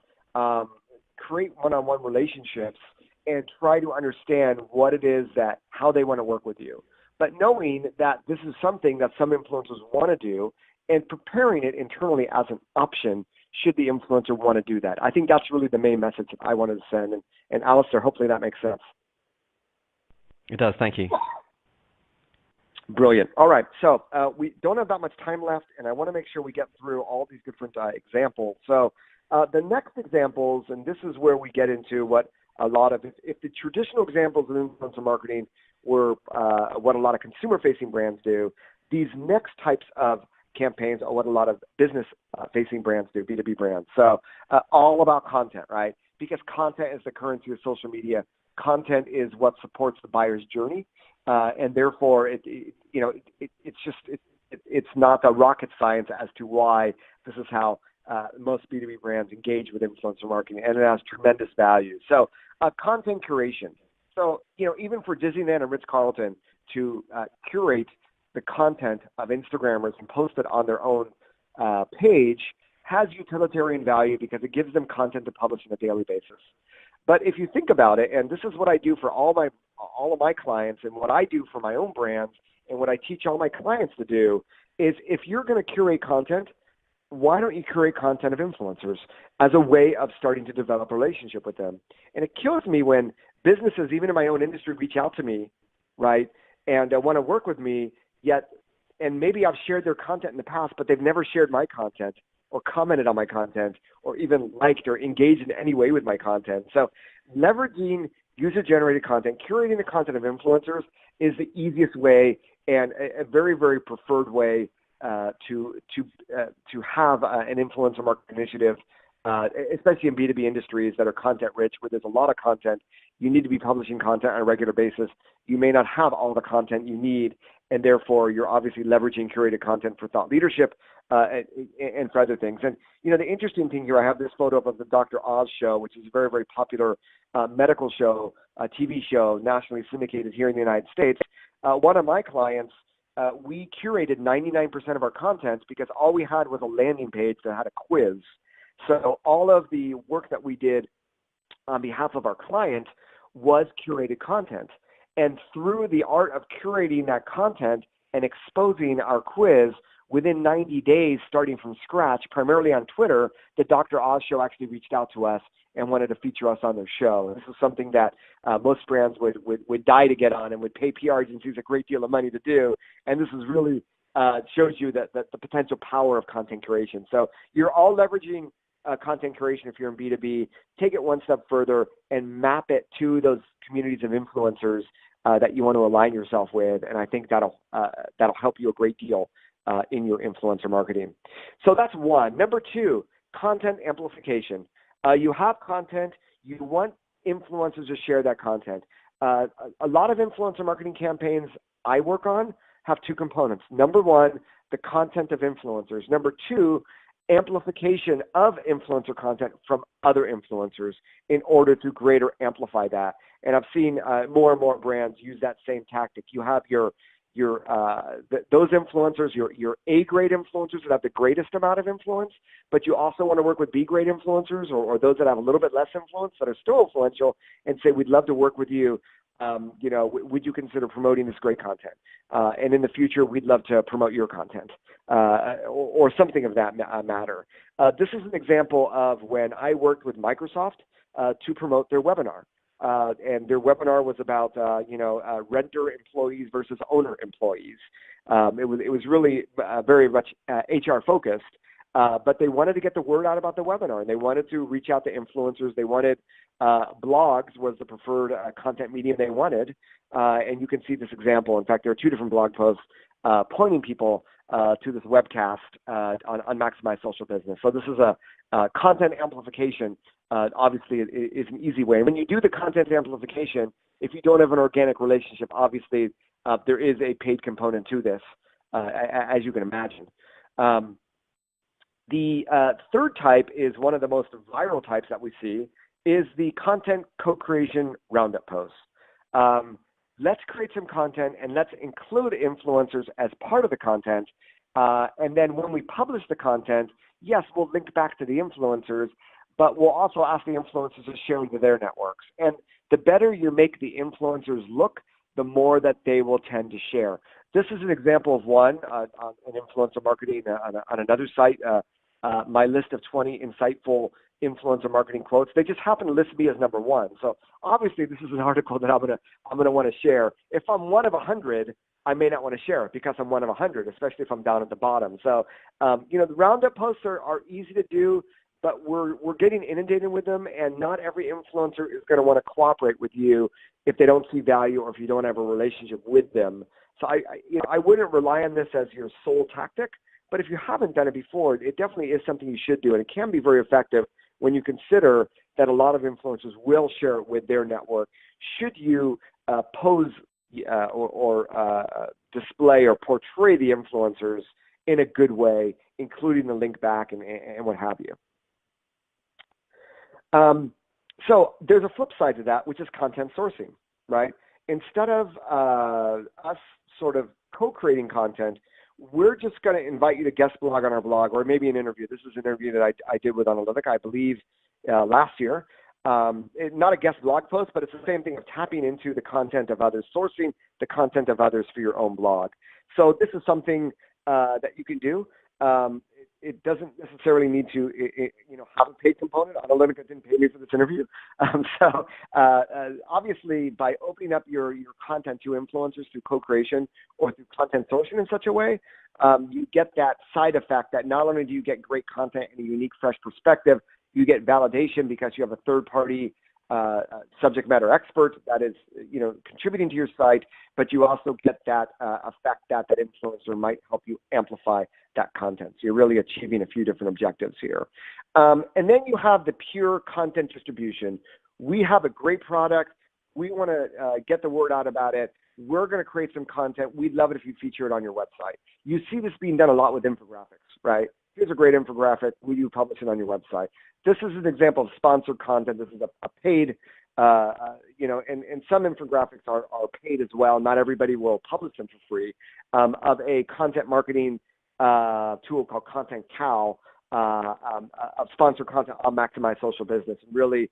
create one-on-one relationships and try to understand what it is how they want to work with you. But knowing that this is something that some influencers want to do and preparing it internally as an option should the influencer want to do that. I think that's really the main message that I wanted to send. And Alistair, hopefully that makes sense. It does. Thank you. Brilliant. All right. So we don't have that much time left, and I want to make sure we get through all these different examples. So the next examples, and this is where we get into what a lot of, if the traditional examples of influencer marketing were what a lot of consumer-facing brands do, these next types of campaigns are what a lot of business-facing brands do, B2B brands. So all about content, right? Because content is the currency of social media. Content is what supports the buyer's journey, and therefore it's not the rocket science as to why this is how most B2B brands engage with influencer marketing, and it has tremendous value. So content curation. So, even for Disneyland and Ritz-Carlton to curate the content of Instagrammers and post it on their own page has utilitarian value because it gives them content to publish on a daily basis. But if you think about it, and this is what I do for all of my clients and what I do for my own brands and what I teach all my clients to do, is if you're going to curate content, why don't you curate content of influencers as a way of starting to develop a relationship with them? And it kills me when businesses, even in my own industry, reach out to me, right, and want to work with me, and maybe I've shared their content in the past, but they've never shared my content or commented on my content or even liked or engaged in any way with my content. So leveraging user-generated content, curating the content of influencers is the easiest way and a very, very preferred way to have an influencer marketing initiative especially in B2B industries that are content rich, where there's a lot of content. You need to be publishing content on a regular basis. You may not have all the content you need, and therefore you're obviously leveraging curated content for thought leadership and for other things. And, the interesting thing here, I have this photo of the Dr. Oz show, which is a very, very popular medical show, TV show, nationally syndicated here in the United States. One of my clients, we curated 99% of our content because all we had was a landing page that had a quiz. So all of the work that we did on behalf of our client was curated content. And through the art of curating that content and exposing our quiz, within 90 days, starting from scratch, primarily on Twitter, the Dr. Oz show actually reached out to us and wanted to feature us on their show. This is something that most brands would die to get on and would pay PR agencies a great deal of money to do. And this is really shows you that the potential power of content curation. So you're all leveraging content curation if you're in B2B. Take it one step further and map it to those communities of influencers that you want to align yourself with. And I think that'll help you a great deal in your influencer marketing. So that's one. Number two, content amplification. You have content, you want influencers to share that content. A lot of influencer marketing campaigns I work on have two components. Number one, the content of influencers. Number two, amplification of influencer content from other influencers in order to greater amplify that. And I've seen more and more brands use that same tactic. You have those influencers, your A-grade influencers that have the greatest amount of influence, but you also want to work with B-grade influencers or those that have a little bit less influence that are still influential and say, we'd love to work with you. Would you consider promoting this great content? And in the future, we'd love to promote your content or something of that matter. This is an example of when I worked with Microsoft to promote their webinar. And their webinar was about, renter employees versus owner employees. It was really very much HR focused, but they wanted to get the word out about the webinar, and they wanted to reach out to influencers. They wanted blogs was the preferred content medium they wanted, and you can see this example. In fact, there are two different blog posts pointing people to this webcast on Maximize Social Business. So this is a content amplification. Obviously, is an easy way. When you do the content amplification, if you don't have an organic relationship, obviously there is a paid component to this, as you can imagine. The third type is one of the most viral types that we see, is the content co-creation roundup posts. Let's create some content and let's include influencers as part of the content. And then when we publish the content, yes, we'll link back to the influencers, but we'll also ask the influencers to share with their networks. And the better you make the influencers look, the more that they will tend to share. This is an example of one on influencer marketing on another site, my list of 20 insightful influencer marketing quotes. They just happen to list me as number one. So obviously this is an article that I'm gonna want to share. If I'm one of 100, I may not want to share it because I'm one of 100, especially if I'm down at the bottom. So the roundup posts are easy to do, but we're getting inundated with them, and not every influencer is going to want to cooperate with you if they don't see value or if you don't have a relationship with them. So I wouldn't rely on this as your sole tactic, but if you haven't done it before, it definitely is something you should do, and it can be very effective when you consider that a lot of influencers will share it with their network. Should you pose or display or portray the influencers in a good way, including the link back and what have you. So there's a flip side to that, which is content sourcing, right? Instead of us sort of co-creating content, we're just going to invite you to guest blog on our blog, or maybe an interview. This is an interview that I did with Analytica, I believe, last year. Not a guest blog post, but it's the same thing of tapping into the content of others, sourcing the content of others for your own blog. So this is something that you can do. It doesn't necessarily need to, have a paid component. Analytica didn't pay me for this interview. Obviously, by opening up your content to influencers through co-creation or through content sourcing in such a way, you get that side effect that not only do you get great content and a unique, fresh perspective, you get validation because you have a third-party subject matter expert that is, contributing to your site, but you also get that effect that influencer might help you amplify that content. So you're really achieving a few different objectives here. And then you have the pure content distribution. We have a great product. We want to get the word out about it. We're going to create some content. We'd love it if you feature it on your website. You see this being done a lot with infographics, right? Here's a great infographic. Will you publish it on your website? This is an example of sponsored content. This is a paid, and some infographics are paid as well. Not everybody will publish them for free, of a content marketing tool called Content Cow, of sponsored content on Maximize Social Business. Really,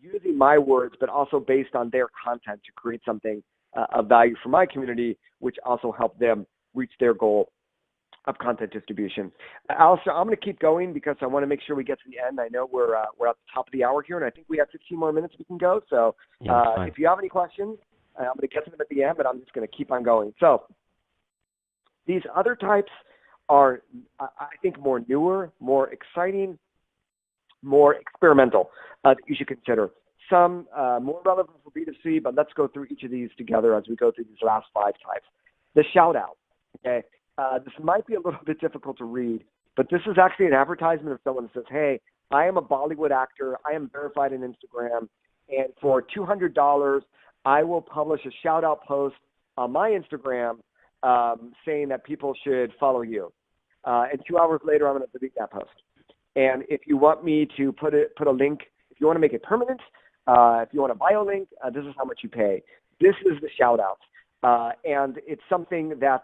using my words, but also based on their content to create something of value for my community, which also help them reach their goal of content distribution. Alistair, I'm going to keep going because I want to make sure we get to the end. I know we're at the top of the hour here, and I think we have 15 more minutes we can go. So if you have any questions, I'm going to get to them at the end, but I'm just going to keep on going. So these other types are, I think, more newer, more exciting, more experimental that you should consider. Some more relevant for B2C, but let's go through each of these together as we go through these last 5 types. The shout out, okay? This might be a little bit difficult to read, but this is actually an advertisement of someone that says, hey, I am a Bollywood actor. I am verified on Instagram. And for $200, I will publish a shout out post on my Instagram saying that people should follow you. And 2 hours later, I'm going to delete that post. And if you want me to put a link, if you want to make it permanent, if you want a bio link, this is how much you pay. This is the shout out. And it's something that,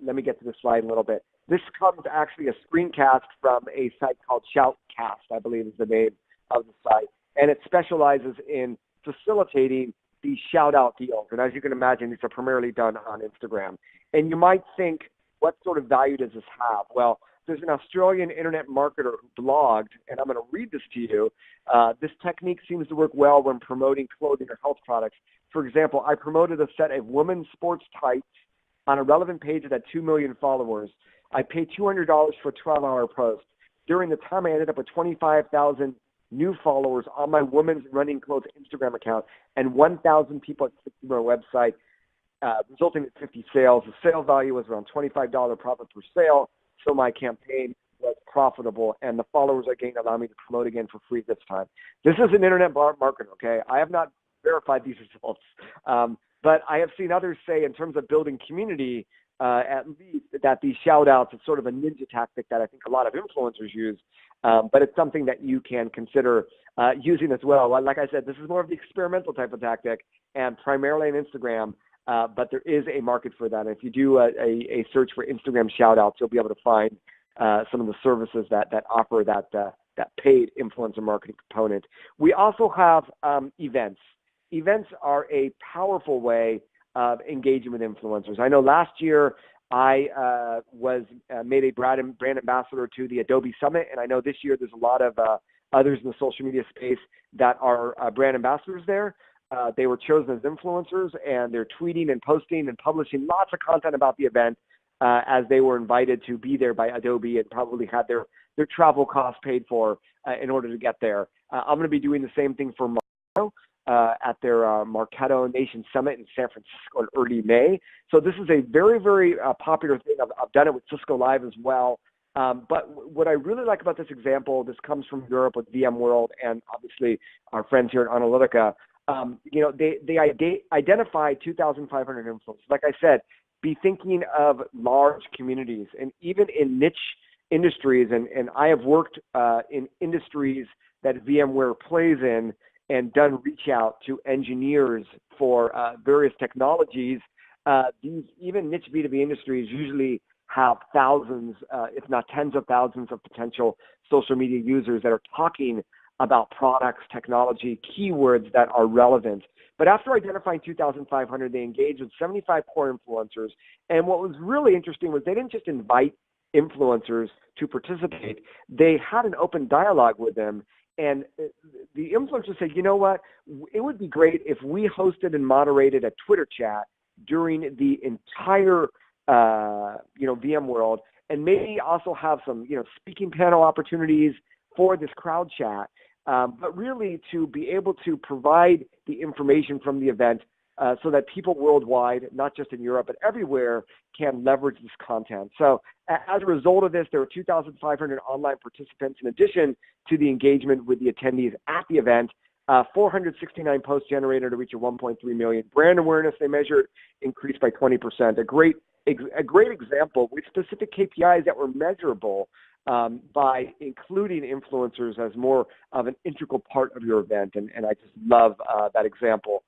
let me get to the slide a little bit. This comes actually a screencast from a site called Shoutcast, I believe is the name of the site. And it specializes in facilitating these shout out deals. And as you can imagine, these are primarily done on Instagram. And you might think, what sort of value does this have? Well, there's an Australian internet marketer who blogged, and I'm going to read this to you. This technique seems to work well when promoting clothing or health products. For example, I promoted a set of women's sports tights on a relevant page that had 2 million followers. I paid $200 for a 12-hour post. During the time, I ended up with 25,000 new followers on my women's running clothes Instagram account and 1,000 people at my website, resulting in 50 sales. The sale value was around $25 profit per sale, so my campaign was profitable, and the followers I gained allow me to promote again for free this time. This is an internet marketer, okay? I have not verified these results, but I have seen others say in terms of building community, at least that these shout-outs is sort of a ninja tactic that I think a lot of influencers use, but it's something that you can consider using as well. Like I said, this is more of the experimental type of tactic and primarily on Instagram, but there is a market for that. If you do a search for Instagram shout-outs, you'll be able to find some of the services that offer that paid influencer marketing component. We also have events. Events are a powerful way of engaging with influencers. I know last year I was made a brand ambassador to the Adobe Summit, and I know this year there's a lot of others in the social media space that are brand ambassadors there. They were chosen as influencers, and they're tweeting and posting and publishing lots of content about the event as they were invited to be there by Adobe and probably had their travel costs paid for in order to get there. I'm going to be doing the same thing for Marketo at their Marketo Nation Summit in San Francisco in early May. So this is a very, very popular thing. I've done it with Cisco Live as well. But what I really like about this example, this comes from Europe with VMworld and obviously our friends here at Analytica. They identified 2,500 influencers. Like I said, be thinking of large communities and even in niche industries. And I have worked in industries that VMware plays in and done reach out to engineers for various technologies. These even niche B2B industries usually have thousands, if not tens of thousands of potential social media users that are talking about products, technology, keywords that are relevant. But after identifying 2,500, they engaged with 75 core influencers. And what was really interesting was they didn't just invite influencers to participate. They had an open dialogue with them. And the influencers said, you know what, it would be great if we hosted and moderated a Twitter chat during the entire, VMworld, and maybe also have some, speaking panel opportunities for this crowd chat. But really to be able to provide the information from the event so that people worldwide, not just in Europe, but everywhere, can leverage this content. So as a result of this, there were 2,500 online participants in addition to the engagement with the attendees at the event. 469 posts generated to reach a 1.3 million. Brand awareness they measured increased by 20%. A great example with specific KPIs that were measurable by including influencers as more of an integral part of your event. And I just love that example.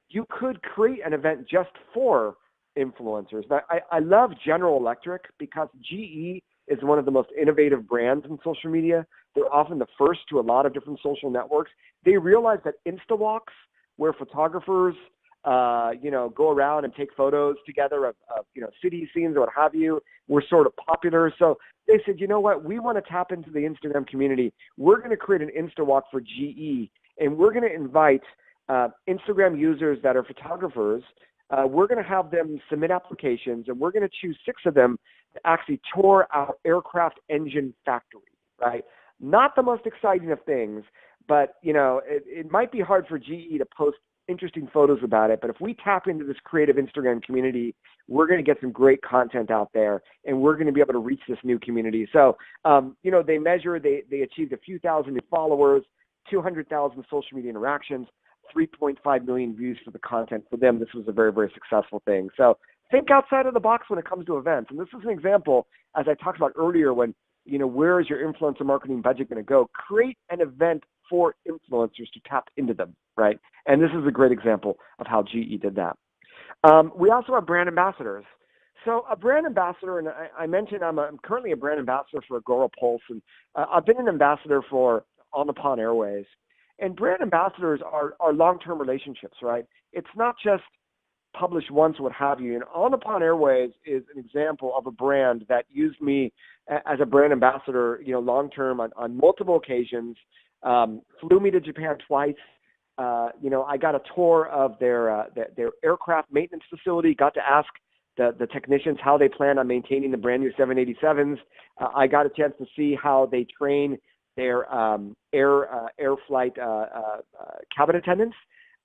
You could create an event just for influencers. Now, I love General Electric because GE is one of the most innovative brands in social media. They're often the first to a lot of different social networks. They realize that Insta walks, where photographers, go around and take photos together of city scenes or what have you, were sort of popular. So they said, you know what, we want to tap into the Instagram community. We're going to create an Insta walk for GE, and we're going to invite Instagram users that are photographers. We're going to have them submit applications, and we're going to choose 6 of them to actually tour our aircraft engine factory, right? Not the most exciting of things, but, it might be hard for GE to post interesting photos about it, but if we tap into this creative Instagram community, we're going to get some great content out there, and we're going to be able to reach this new community. So, they measure, they achieved a few thousand new followers, 200,000 social media interactions, 3.5 million views for the content. For them, this was a very, very successful thing. So think outside of the box when it comes to events. And this is an example, as I talked about earlier, when, where is your influencer marketing budget going to go? Create an event for influencers to tap into them, right? And this is a great example of how GE did that. We also have brand ambassadors. So a brand ambassador, and I mentioned I'm currently a brand ambassador for Agora Pulse, and I've been an ambassador for On the Pond Airways. And brand ambassadors are long-term relationships, right? It's not just publish once, what have you. And On the Pond Airways is an example of a brand that used me as a brand ambassador, long-term on multiple occasions, flew me to Japan twice. I got a tour of their aircraft maintenance facility, got to ask the technicians how they plan on maintaining the brand new 787s. I got a chance to see how they train their air flight cabin attendants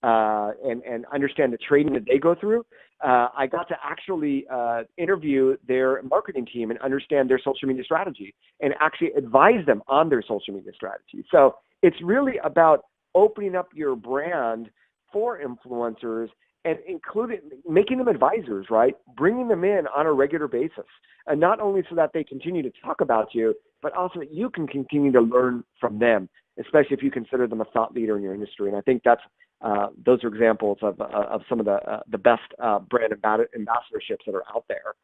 and understand the training that they go through. I got to actually interview their marketing team and understand their social media strategy and actually advise them on their social media strategy. So it's really about opening up your brand for influencers and making them advisors, right? Bringing them in on a regular basis. And not only so that they continue to talk about you, but also that you can continue to learn from them, especially if you consider them a thought leader in your industry. And I think those are examples of some of the best brand ambassadorships that are out there.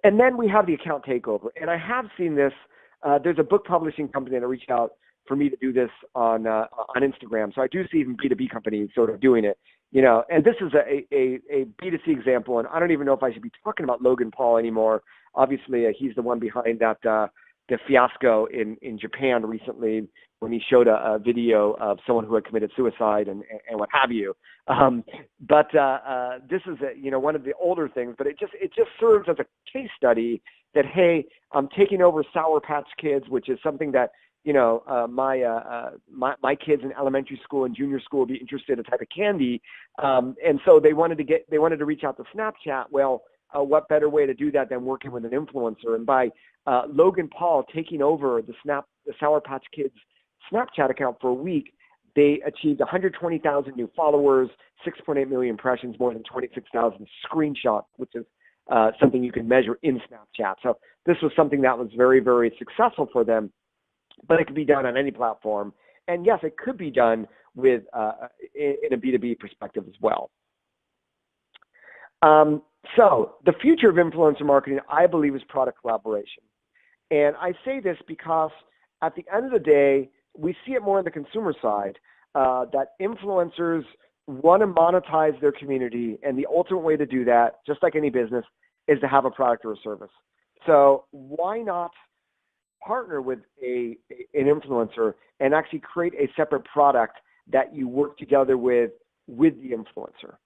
And then we have the account takeover. And I have seen this. There's a book publishing company that reached out for me to do this on Instagram. So I do see even B2B companies sort of doing it, and this is a B2C example. And I don't even know if I should be talking about Logan Paul anymore. Obviously, he's the one behind that the fiasco in Japan recently when he showed a video of someone who had committed suicide and what have you. But this is one of the older things, but it just serves as a case study that, hey, I'm taking over Sour Patch Kids, which is something that my kids in elementary school and junior school would be interested in, a type of candy, and so they wanted to reach out to Snapchat. Well, what better way to do that than working with an influencer? And by Logan Paul taking over the Sour Patch Kids Snapchat account for a week, they achieved 120,000 new followers, 6.8 million impressions, more than 26,000 screenshots, which is something you can measure in Snapchat. So this was something that was very, very successful for them. But it could be done on any platform. And yes, it could be done with in a B2B perspective as well. So the future of influencer marketing, I believe, is product collaboration. And I say this because at the end of the day, we see it more on the consumer side, that influencers want to monetize their community. And the ultimate way to do that, just like any business, is to have a product or a service. So why not partner with an influencer and actually create a separate product that you work together with the influencer?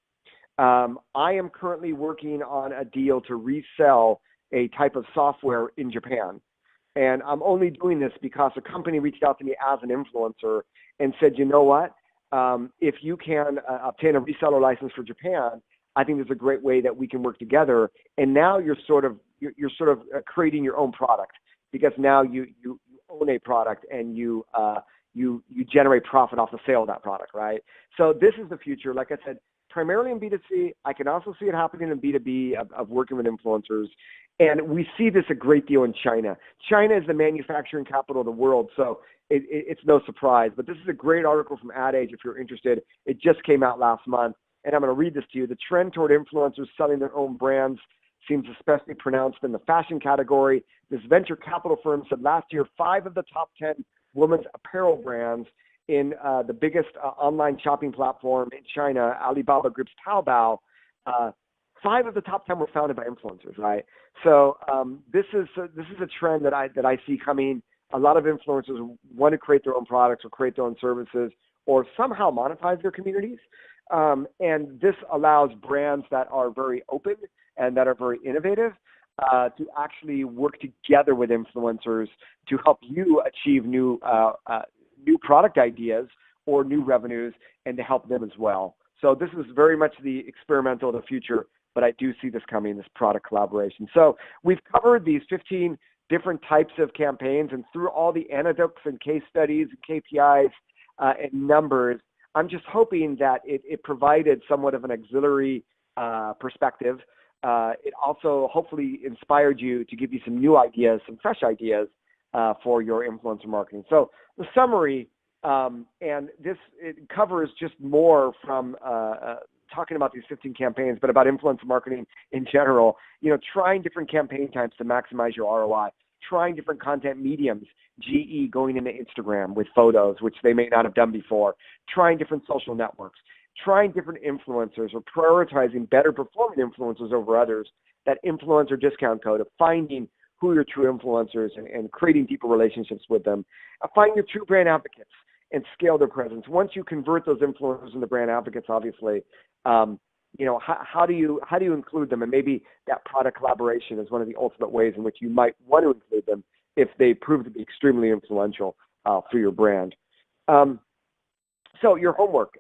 I am currently working on a deal to resell a type of software in Japan. And I'm only doing this because a company reached out to me as an influencer and said, you know what? if you can obtain a reseller license for Japan, I think there's a great way that we can work together. And now you're sort of creating your own product, because now you own a product and you generate profit off the sale of that product, right? So this is the future. Like I said, primarily in B2C. I can also see it happening in B2B of working with influencers. And we see this a great deal in China. China is the manufacturing capital of the world, so it's no surprise. But this is a great article from Ad Age if you're interested. It just came out last month, and I'm going to read this to you. The trend toward influencers selling their own brands seems especially pronounced in the fashion category. This venture capital firm said last year 5 of the top 10 women's apparel brands in the biggest online shopping platform in China, Alibaba Group's Taobao, 5 of the top 10 were founded by influencers, right? So this is a trend that I see coming. A lot of influencers want to create their own products or create their own services or somehow monetize their communities. And this allows brands that are very open and that are very innovative to actually work together with influencers to help you achieve new product ideas or new revenues and to help them as well. So this is very much the experimental of the future, but I do see this coming, this product collaboration. So we've covered these 15 different types of campaigns, and through all the anecdotes and case studies and KPIs and numbers, I'm just hoping that it provided somewhat of an auxiliary perspective. It also hopefully inspired you to give you some new ideas, some fresh ideas for your influencer marketing. So the summary, and it covers just more from talking about these 15 campaigns, but about influencer marketing in general, trying different campaign types to maximize your ROI, trying different content mediums, GE going into Instagram with photos, which they may not have done before, trying different social networks, trying different influencers or prioritizing better performing influencers over others, that influencer discount code of finding who are your true influencers and creating deeper relationships with them, finding your true brand advocates and scale their presence. Once you convert those influencers into brand advocates, obviously, how do you include them? And maybe that product collaboration is one of the ultimate ways in which you might want to include them if they prove to be extremely influential for your brand. So your homework.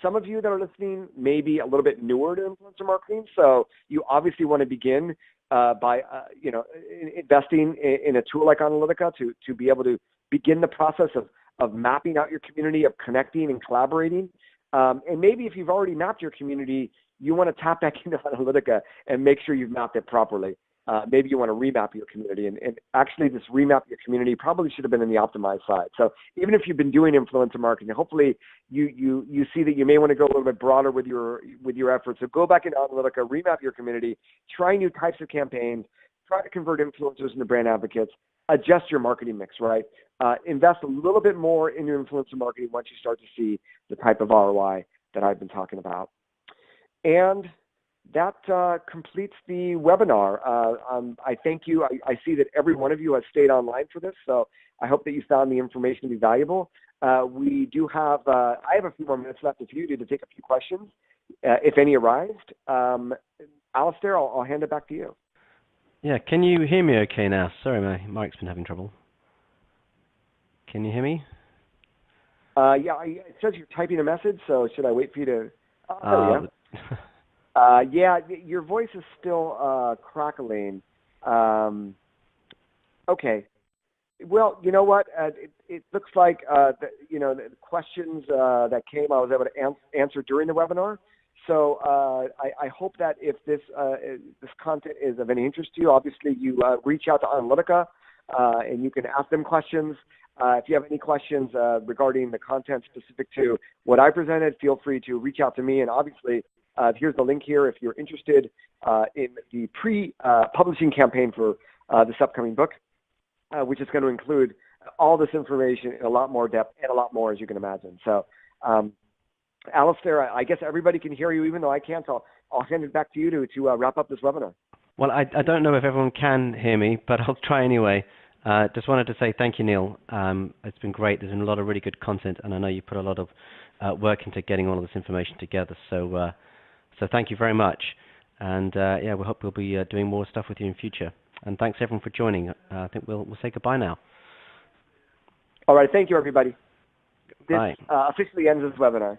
Some of you that are listening may be a little bit newer to influencer marketing, so you obviously want to begin by investing in a tool like Analytica to be able to begin the process of mapping out your community, of connecting and collaborating. And maybe if you've already mapped your community, you want to tap back into Analytica and make sure you've mapped it properly. Maybe you want to remap your community. And actually, this remap your community probably should have been in the optimized side. So even if you've been doing influencer marketing, hopefully you see that you may want to go a little bit broader with your efforts. So go back into Analytica, remap your community, try new types of campaigns, try to convert influencers into brand advocates, adjust your marketing mix, right? Invest a little bit more in your influencer marketing once you start to see the type of ROI that I've been talking about. And that completes the webinar. I thank you. I see that every one of you has stayed online for this, so I hope that you found the information to be valuable. We do have, I have a few more minutes left if you do to take a few questions, if any arise. Alistair, I'll hand it back to you. Yeah, can you hear me okay now? Sorry, my mic's been having trouble. Can you hear me? Yeah, it says you're typing a message, so should I wait for you to? There we go. Yeah, your voice is still crackling. Okay. Well, you know what? It looks like the questions that came, I was able to answer during the webinar. So I hope that if this content is of any interest to you, obviously you reach out to Analytica and you can ask them questions. If you have any questions regarding the content specific to what I presented, feel free to reach out to me. And obviously, here's the link here if you're interested in the pre-publishing campaign for this upcoming book, which is going to include all this information in a lot more depth and a lot more, as you can imagine. So, Alistair, I guess everybody can hear you, even though I can't. So I'll hand it back to you to wrap up this webinar. Well, I don't know if everyone can hear me, but I'll try anyway. Just wanted to say thank you, Neal. It's been great. There's been a lot of really good content, and I know you put a lot of work into getting all of this information together. So thank you very much. And yeah, we hope we'll be doing more stuff with you in future. And thanks everyone for joining. I think we'll say goodbye now. All right. Thank you, everybody. this Bye. officially ends this webinar.